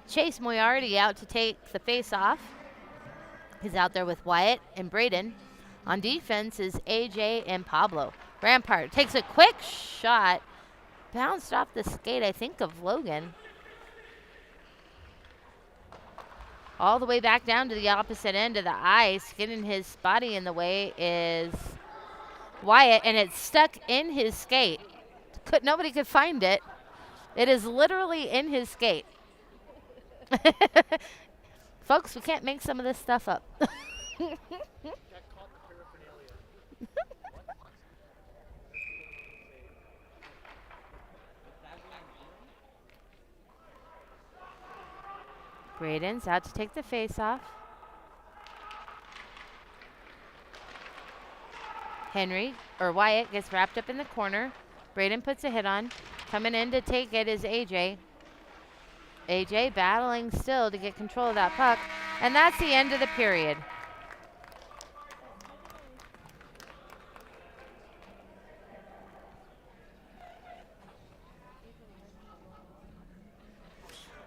Chase Moriarty out to take the face-off. He's out there with Wyatt and Braden. On defense is AJ and Pablo. Rampart takes a quick shot. Bounced off the skate, I think, of Logan. All the way back down to the opposite end of the ice. Getting his body in the way is Wyatt, and it's stuck in his skate. Nobody could find it. It is literally in his skate. Folks, we can't make some of this stuff up. Braden's out to take the face-off. Wyatt gets wrapped up in the corner. Braden puts a hit on. Coming in to take it is AJ. AJ battling still to get control of that puck. And that's the end of the period.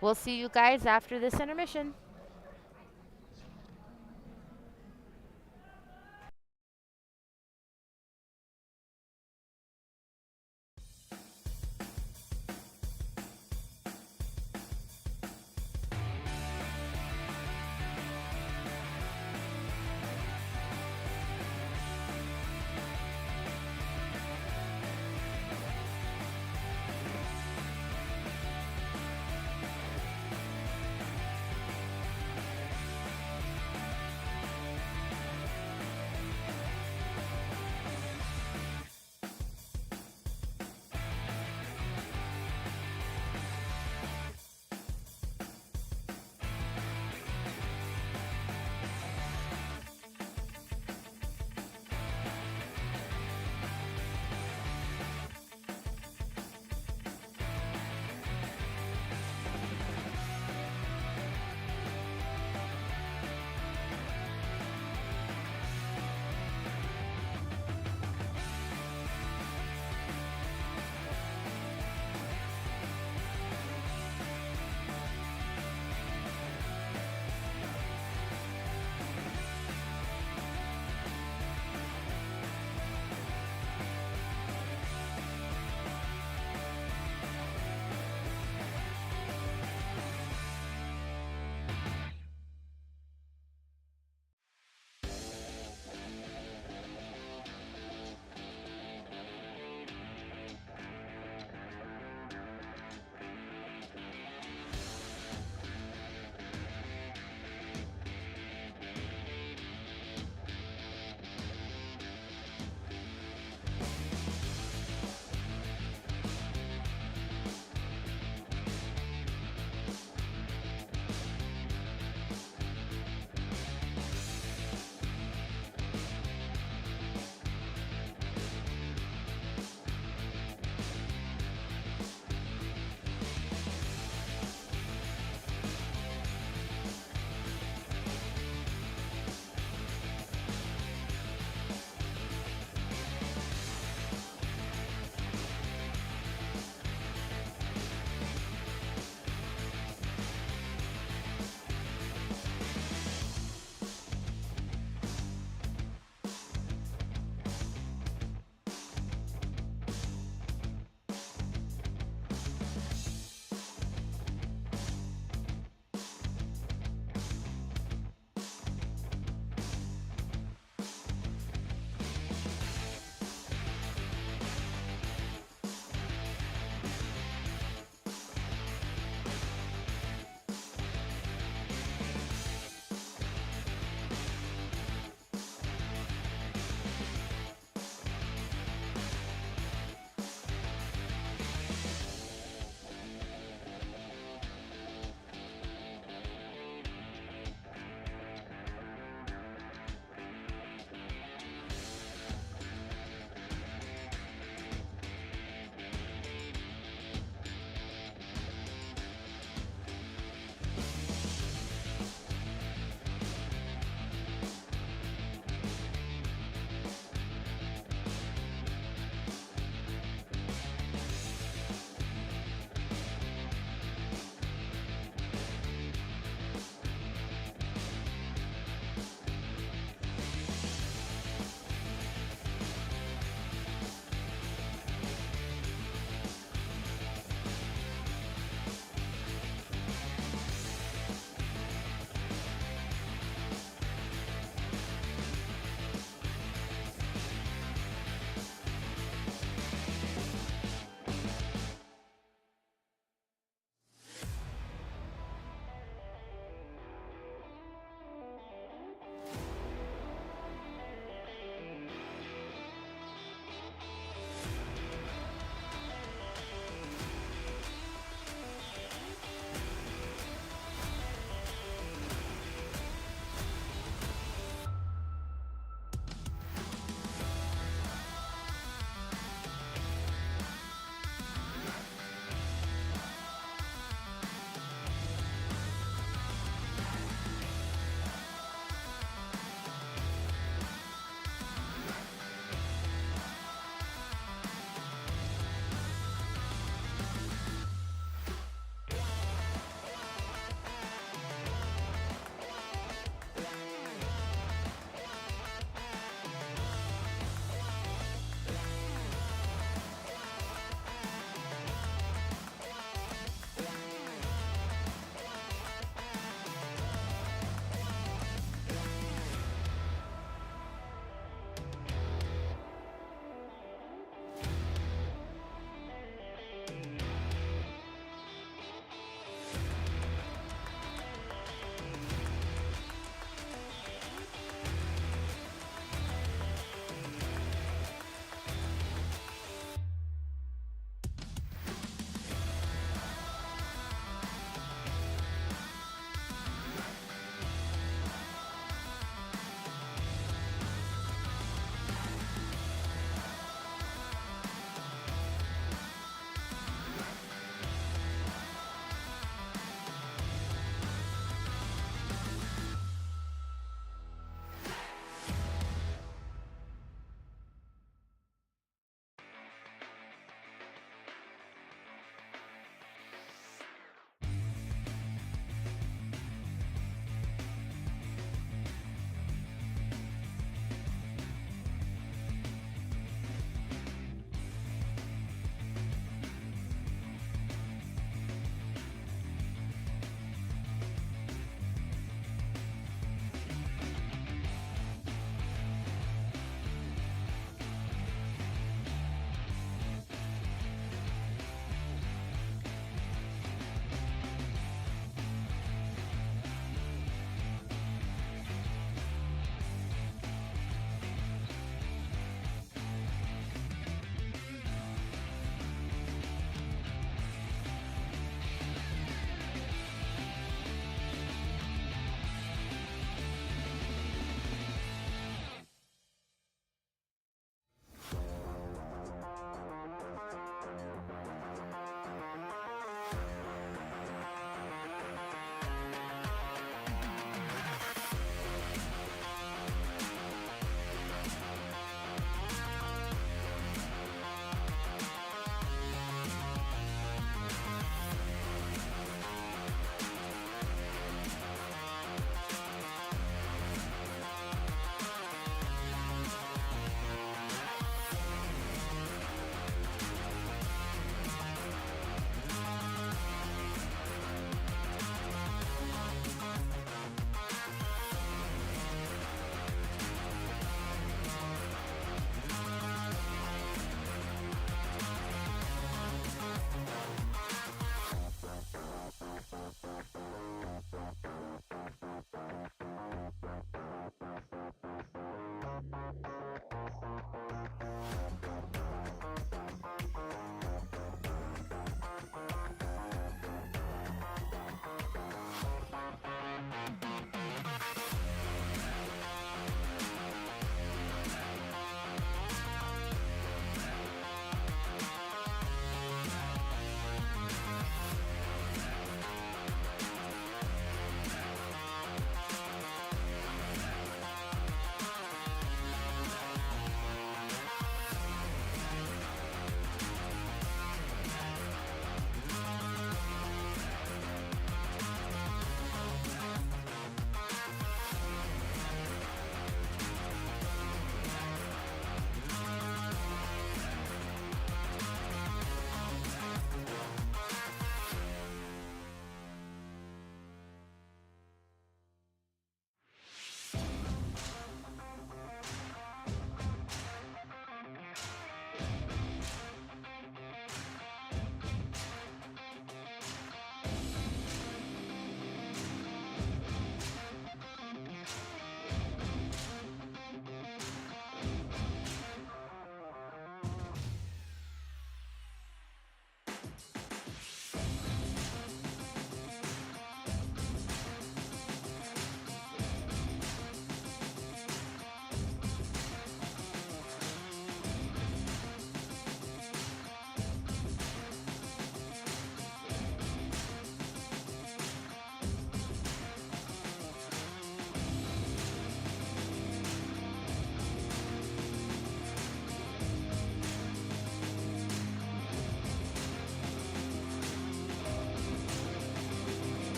We'll see you guys after this intermission.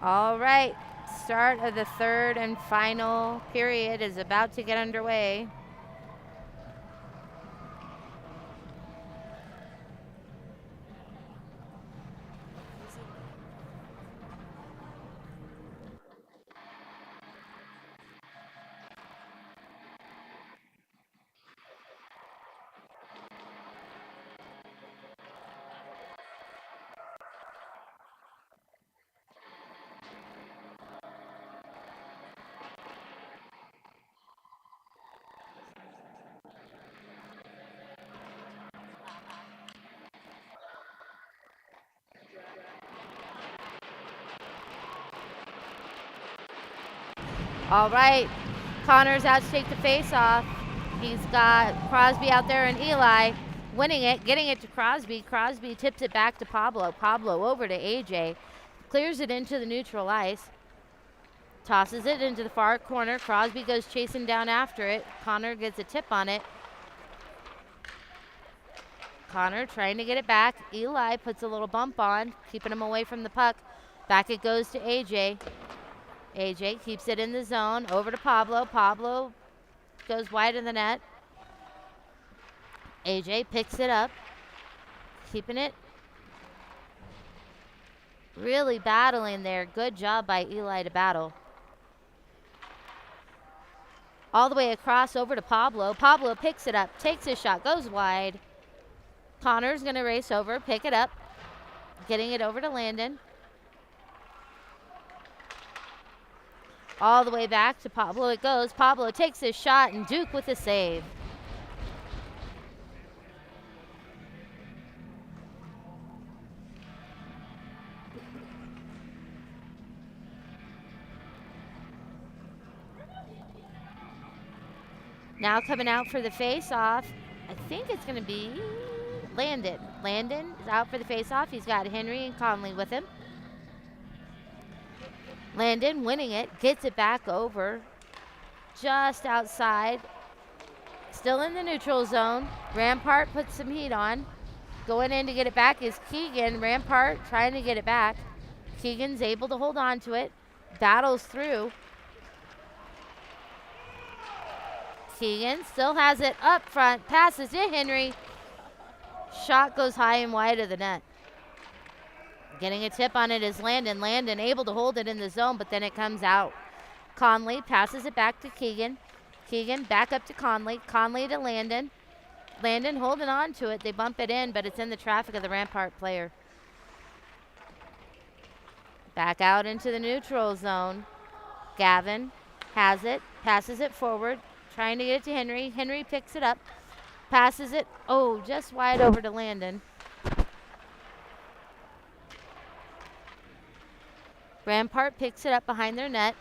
All right. Start of the third and final period is about to get underway. All right. Connor's out to take the face off. He's got Crosby out there and Eli winning it, getting it to Crosby. Crosby tips it back to Pablo. Pablo over to AJ. Clears it into the neutral ice. Tosses it into the far corner. Crosby goes chasing down after it. Connor gets a tip on it. Connor trying to get it back. Eli puts a little bump on, keeping him away from the puck. Back it goes to AJ. AJ keeps it in the zone. Over to Pablo. Pablo goes wide of the net. AJ picks it up. Keeping it. Really battling there. Good job by Eli to battle. All the way across over to Pablo. Pablo picks it up. Takes his shot. Goes wide. Connor's going to race over. Pick it up. Getting it over to Landon. All the way back to Pablo it goes. Pablo takes his shot and Duke with a save. Now coming out for the face-off, I think it's going to be Landon. Landon is out for the face-off. He's got Henry and Conley with him. Landon winning it, gets it back over just outside. Still in the neutral zone. Rampart puts some heat on. Going in to get it back is Keegan. Rampart trying to get it back. Keegan's able to hold on to it. Battles through. Keegan still has it up front. Passes to Henry. Shot goes high and wide of the net. Getting a tip on it is Landon. Landon able to hold it in the zone, but then it comes out. Conley passes it back to Keegan. Keegan back up to Conley. Conley to Landon. Landon holding on to it. They bump it in, but it's in the traffic of the Rampart player. Back out into the neutral zone. Gavin has it. Passes it forward. Trying to get it to Henry. Henry picks it up. Passes it. Oh, just wide over to Landon. Rampart picks it up behind their net.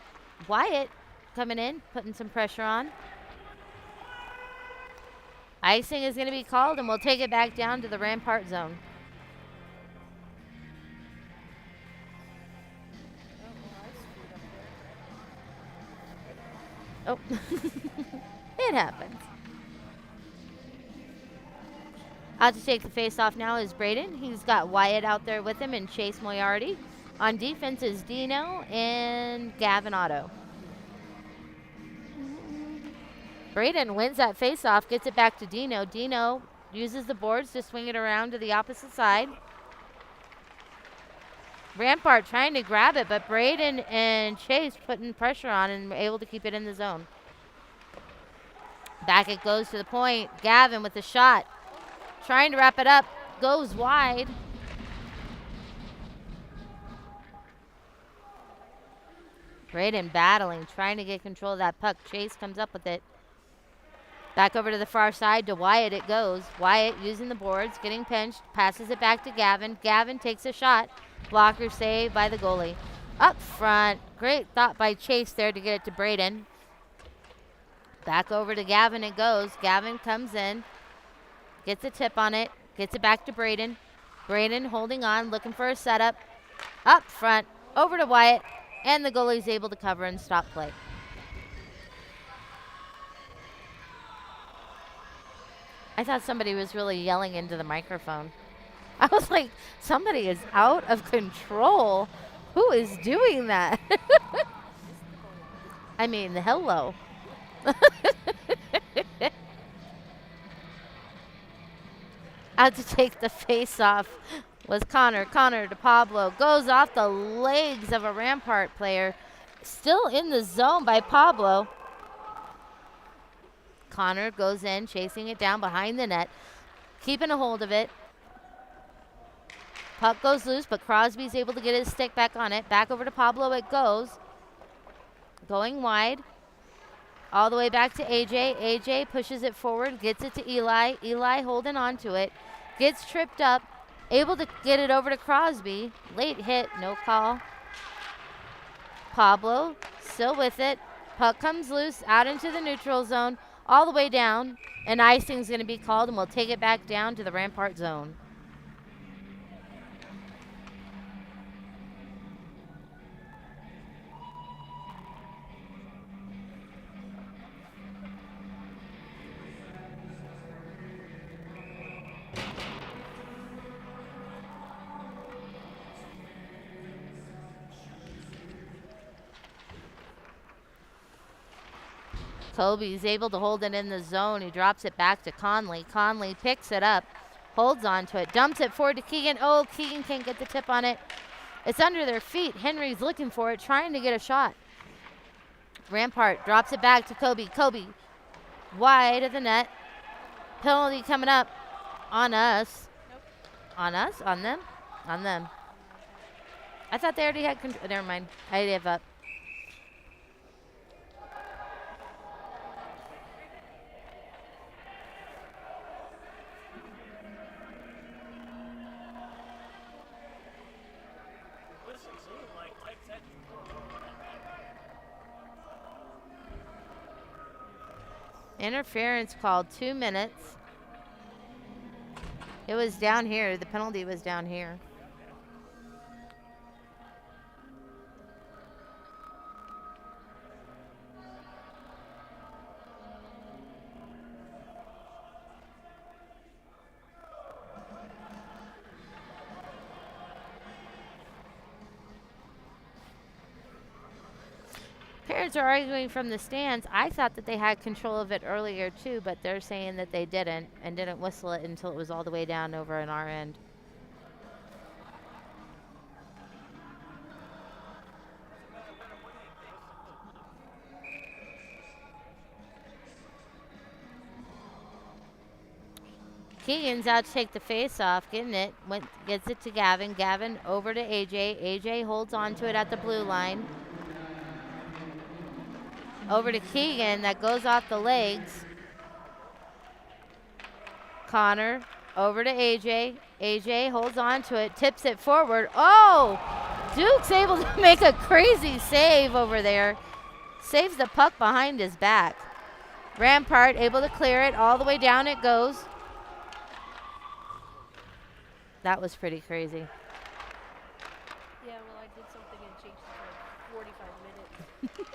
Wyatt coming in, putting some pressure on. Icing is going to be called, and we'll take it back down to the Rampart zone. Oh, it happens. Out to take the face off now is Braden. He's got Wyatt out there with him and Chase Moriarty. On defense is Dino and Gavin Otto. Braden wins that face-off, gets it back to Dino. Dino uses the boards to swing it around to the opposite side. Rampart trying to grab it, but Braden and Chase putting pressure on and able to keep it in the zone. Back it goes to the point. Gavin with the shot. Trying to wrap it up. Goes wide. Braden battling, trying to get control of that puck. Chase comes up with it. Back over to the far side to Wyatt it goes. Wyatt using the boards, getting pinched, passes it back to Gavin. Gavin takes a shot. Blocker save by the goalie. Up front, great thought by Chase there to get it to Braden. Back over to Gavin it goes. Gavin comes in, gets a tip on it, gets it back to Braden. Braden holding on, looking for a setup. Up front, over to Wyatt, and the goalie's able to cover and stop play. I thought somebody was really yelling into the microphone. I was like, somebody is out of control. Who is doing that? Missed the ball. I mean, hello. Out to take the face off was Connor. Connor to Pablo. Goes off the legs of a Rampart player. Still in the zone by Pablo. Connor goes in, chasing it down behind the net. Keeping a hold of it. Puck goes loose, but Crosby's able to get his stick back on it. Back over to Pablo it goes. Going wide. All the way back to AJ. AJ pushes it forward, gets it to Eli. Eli holding on to it. Gets tripped up. Able to get it over to Crosby. Late hit, no call. Pablo still with it. Puck comes loose out into the neutral zone. All the way down. And icing's going to be called, and we'll take it back down to the Rampart zone. Kobe's able to hold it in the zone. He drops it back to Conley. Conley picks it up, holds onto it, dumps it forward to Keegan. Oh, Keegan can't get the tip on it. It's under their feet. Henry's looking for it, trying to get a shot. Rampart drops it back to Kobe. Kobe wide of the net. Penalty coming up on us. Nope. On us? On them? On them. I thought they already had control. Never mind. I gave up. Interference called, 2 minutes. It was down here. The penalty was down here. Parents are arguing from the stands. I thought that they had control of it earlier too, but they're saying that they didn't and didn't whistle it until it was all the way down over in our end. Keegan's out to take the face off, getting it, gets it to Gavin. Gavin over to AJ. AJ holds on to it at the blue line. Over to Keegan, that goes off the legs. Connor over to AJ. AJ holds on to it, tips it forward. Oh! Duke's able to make a crazy save over there. Saves the puck behind his back. Rampart able to clear it. All the way down it goes. That was pretty crazy. Yeah, well, I did something and changed it for like 45 minutes.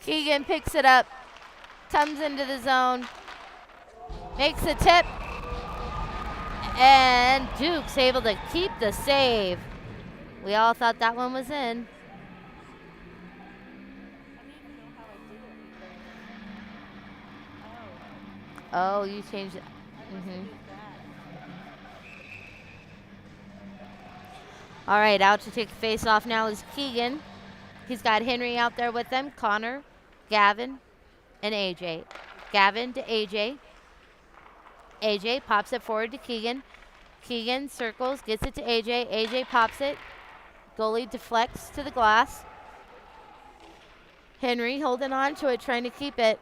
Keegan picks it up, comes into the zone, makes a tip, and Duke's able to keep the save. We all thought that one was in. I don't even know how I did it because. Oh, you changed it. I must have used that. All right, out to take the face off now is Keegan. He's got Henry out there with them, Connor, Gavin, and AJ. Gavin to AJ. AJ pops it forward to Keegan. Keegan circles, gets it to AJ. AJ pops it. Goalie deflects to the glass. Henry holding on to it, trying to keep it.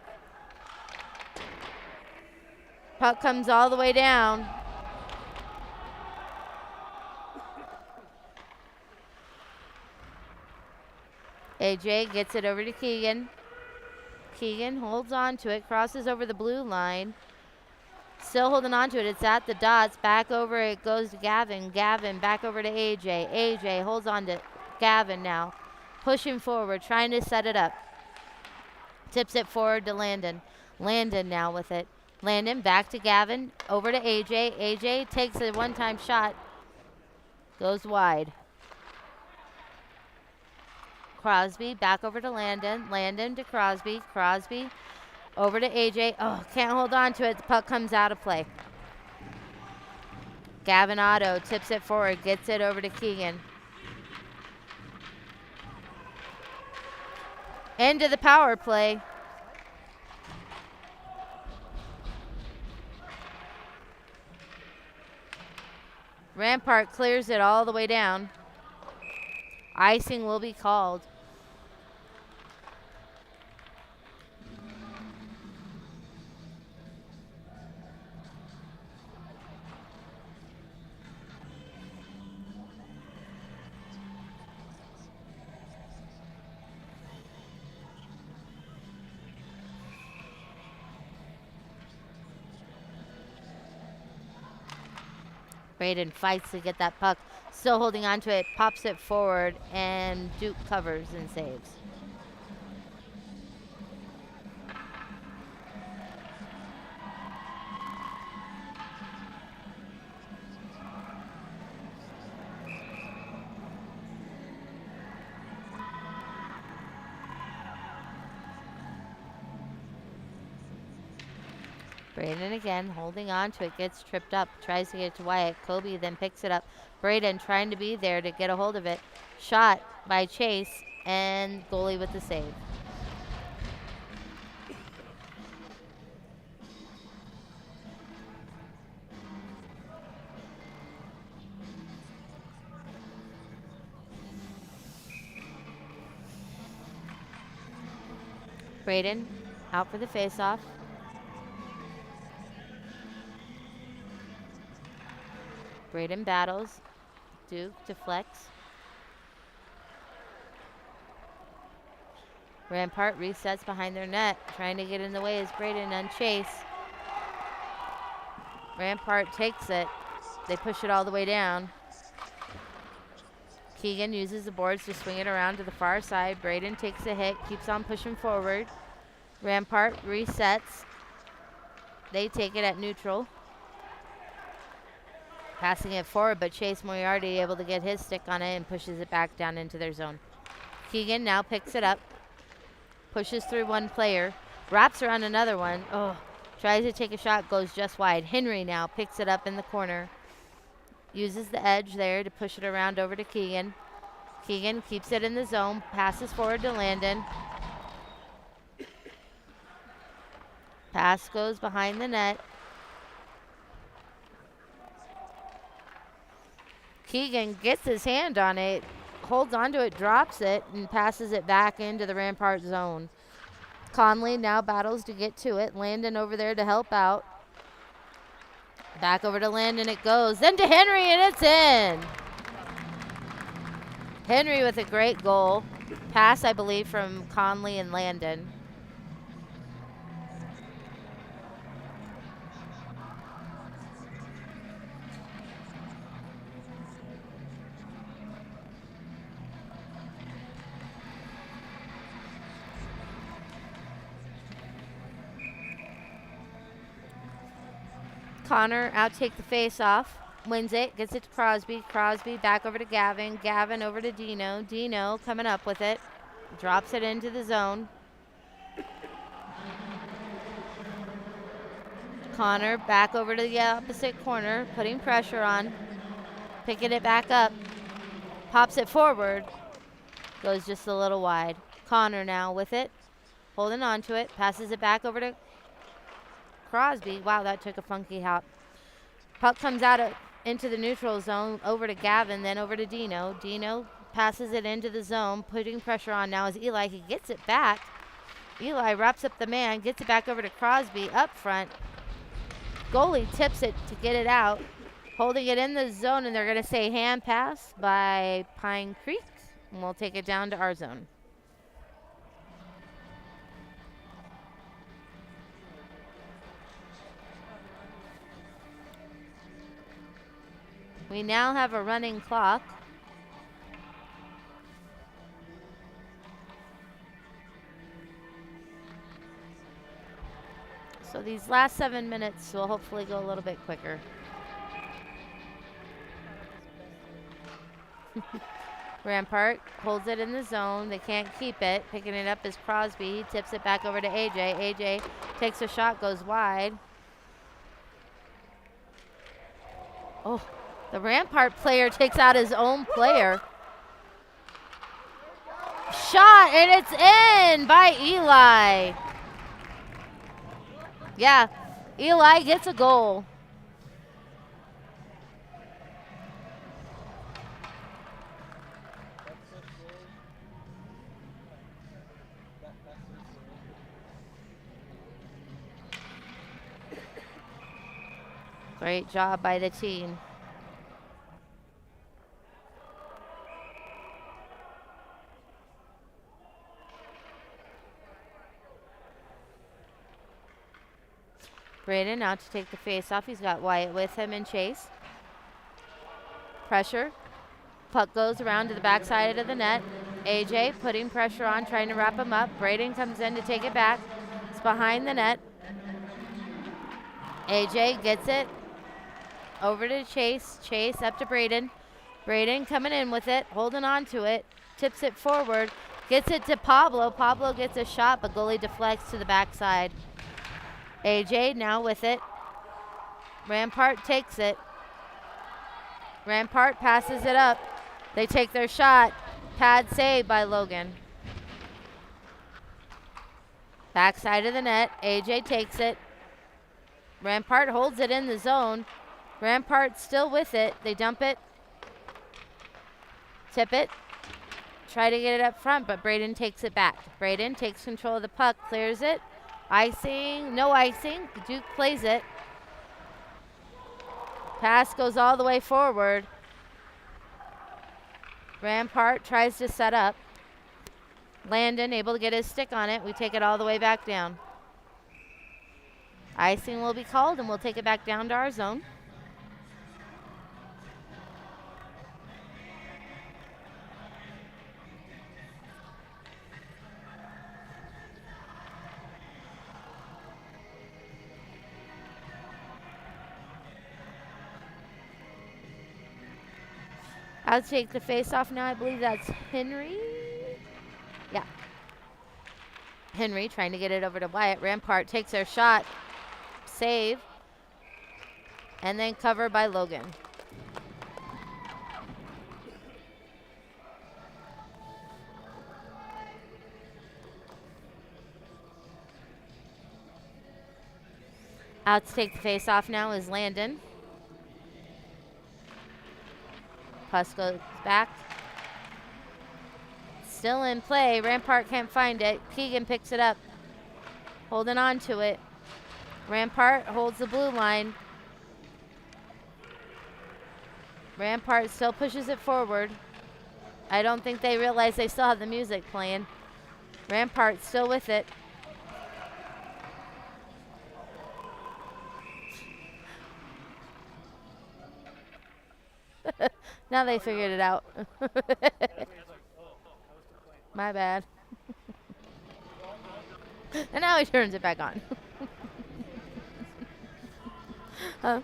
Puck comes all the way down. AJ gets it over to Keegan. Keegan holds on to it, crosses over the blue line. Still holding on to it. It's at the dots. Back over it goes to Gavin. Gavin back over to AJ. AJ holds on to Gavin now. Pushing forward, trying to set it up. Tips it forward to Landon. Landon now with it. Landon back to Gavin. Over to AJ. AJ takes a one-time shot. Goes wide. Crosby back over to Landon. Landon to Crosby. Crosby over to AJ. Oh, can't hold on to it. The puck comes out of play. Gavin Otto tips it forward, gets it over to Keegan. Into the power play. Rampart clears it all the way down. Icing will be called. Braden fights to get that puck. Still holding on to it, pops it forward, and Duke covers and saves. Braden again, holding on to it, gets tripped up, tries to get it to Wyatt. Kobe then picks it up. Braden trying to be there to get a hold of it. Shot by Chase, and goalie with the save. Braden out for the faceoff. Braden battles. Duke deflects. Rampart resets behind their net. Trying to get in the way is Braden and Chase. Rampart takes it. They push it all the way down. Keegan uses the boards to swing it around to the far side. Braden takes a hit, keeps on pushing forward. Rampart resets. They take it at neutral. Passing it forward, but Chase Moriarty able to get his stick on it and pushes it back down into their zone. Keegan now picks it up, pushes through one player, wraps around another one. Oh, tries to take a shot, goes just wide. Henry now picks it up in the corner, uses the edge there to push it around over to Keegan. Keegan keeps it in the zone, passes forward to Landon. Pass goes behind the net. Keegan gets his hand on it, holds onto it, drops it, and passes it back into the Rampart zone. Conley now battles to get to it. Landon over there to help out. Back over to Landon it goes. Then to Henry, and it's in. Henry with a great goal. Pass, I believe, from Conley and Landon. Connor outtake the face off, wins it, gets it to Crosby. Crosby back over to Gavin. Gavin over to Dino. Dino coming up with it, drops it into the zone. Connor back over to the opposite corner, putting pressure on, picking it back up, pops it forward, goes just a little wide. Connor now with it, holding on to it, passes it back over to Crosby. Wow, that took a funky hop. Puck comes out into the neutral zone, over to Gavin, then over to Dino. Dino passes it into the zone, putting pressure on now is Eli. He gets it back. Eli wraps up the man, gets it back over to Crosby up front. Goalie tips it to get it out, holding it in the zone, and they're going to say hand pass by Pine Creek, and we'll take it down to our zone. We now have a running clock. So these last 7 minutes will hopefully go a little bit quicker. Rampart holds it in the zone. They can't keep it. Picking it up is Crosby. He tips it back over to AJ. AJ takes a shot, goes wide. Oh, the Rampart player takes out his own player. Shot, and it's in by Eli. Yeah, Eli gets a goal. Great job by the team. Braden out to take the face off. He's got Wyatt with him and Chase. Pressure. Puck goes around to the backside of the net. AJ putting pressure on, trying to wrap him up. Braden comes in to take it back. It's behind the net. AJ gets it over to Chase. Chase up to Braden. Braden coming in with it, holding on to it. Tips it forward. Gets it to Pablo. Pablo gets a shot, but goalie deflects to the backside. AJ now with it. Rampart takes it. Rampart passes it up. They take their shot. Pad save by Logan. Backside of the net. AJ takes it. Rampart holds it in the zone. Rampart still with it. They dump it. Tip it. Try to get it up front, but Braden takes it back. Braden takes control of the puck, clears it. Icing, no icing. Duke plays it. Pass goes all the way forward. Rampart tries to set up. Landon able to get his stick on it. We take it all the way back down. Icing will be called, and we'll take it back down to our zone. I'll take the face off now. I believe that's Henry. Yeah. Henry trying to get it over to Wyatt. Rampart takes their shot. Save. And then covered by Logan. Out to take the face off now is Landon. Puss goes back. Still in play. Rampart can't find it. Keegan picks it up. Holding on to it. Rampart holds the blue line. Rampart still pushes it forward. I don't think they realize they still have the music playing. Rampart still with it. Now they figured it out. My bad. And now he turns it back on. Huh?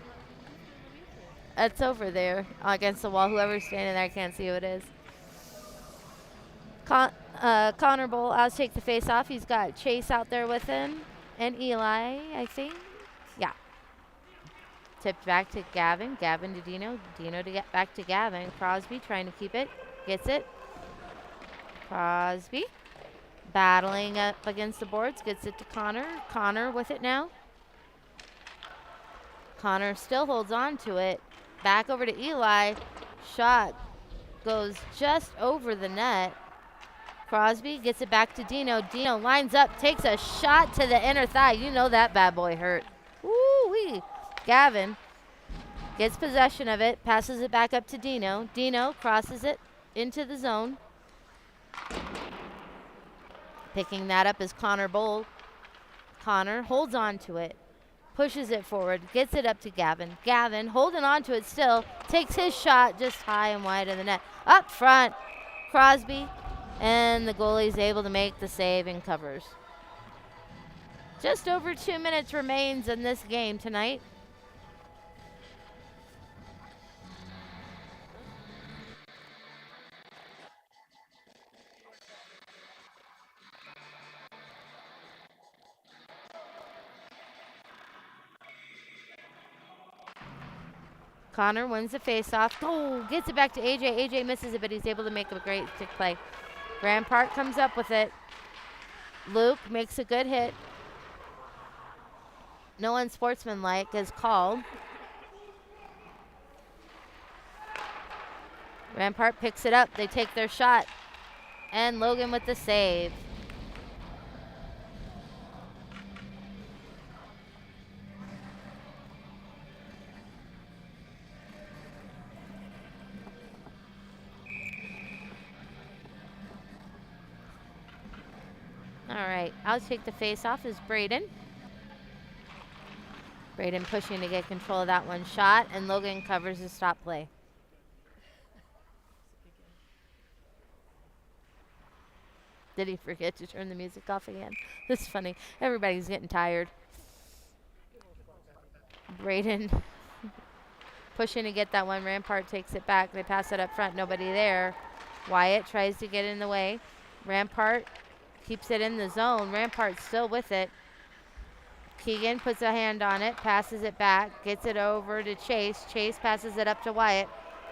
It's over there against the wall. Whoever's standing there, I can't see who it is. Connor Bowl, I'll take the face off. He's got Chase out there with him. And Eli, I think. Yeah. Tipped back to Gavin. Gavin to Dino. Dino to get back to Gavin. Crosby trying to keep it. Gets it. Crosby. Battling up against the boards. Gets it to Connor. Connor with it now. Connor still holds on to it. Back over to Eli. Shot goes just over the net. Crosby gets it back to Dino. Dino lines up, takes a shot to the inner thigh. You know that bad boy hurt. Woo-wee. Gavin gets possession of it, passes it back up to Dino. Dino crosses it into the zone. Picking that up is Connor Bold. Connor holds on to it, pushes it forward, gets it up to Gavin. Gavin holding on to it still, takes his shot just high and wide of the net. Up front, Crosby, and the goalie's able to make the save and covers. Just over 2 minutes remains in this game tonight. Connor wins the faceoff. Oh, gets it back to AJ. AJ misses it, but he's able to make a great stick play. Rampart comes up with it. Luke makes a good hit. No unsportsmanlike is called. Rampart picks it up. They take their shot. And Logan with the save. All right, I'll take the face off is Braden. Braden pushing to get control of that one shot, and Logan covers the stop play. Did he forget to turn the music off again? This is funny. Everybody's getting tired. Braden pushing to get that one. Rampart takes it back. They pass it up front. Nobody there. Wyatt tries to get in the way. Rampart keeps it in the zone. Rampart's still with it. Keegan puts a hand on it, passes it back, gets it over to Chase. Chase passes it up to Wyatt.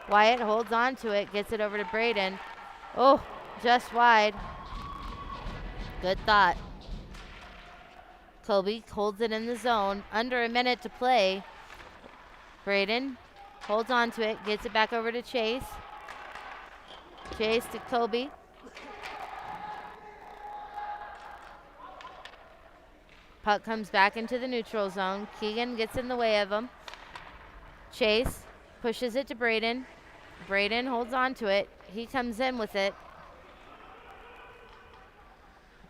Wyatt holds on to it, gets it over to Braden. Oh, just wide. Good thought. Kobe holds it in the zone. Under a minute to play. Braden holds on to it, gets it back over to Chase. Chase to Kobe. Puck comes back into the neutral zone. Keegan gets in the way of him. Chase pushes it to Braden. Braden holds on to it. He comes in with it.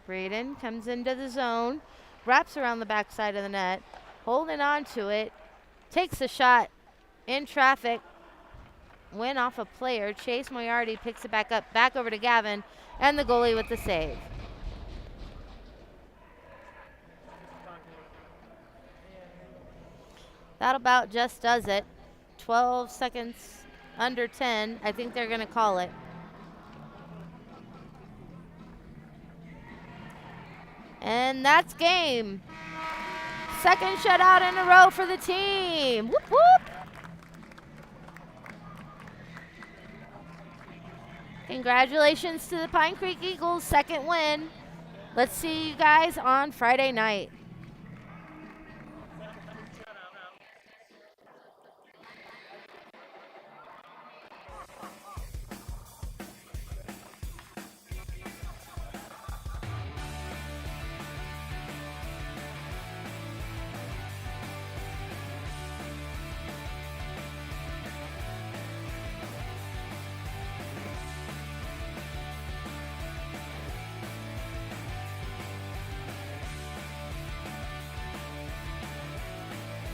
Braden comes into the zone. Wraps around the backside of the net. Holding on to it. Takes a shot in traffic. Went off a player. Chase Moriarty picks it back up. Back over to Gavin. And the goalie with the save. That about just does it. 12 seconds under 10. I think they're going to call it. And that's game. Second shutout in a row for the team. Whoop, whoop. Congratulations to the Pine Creek Eagles, second win. Let's see you guys on Friday night.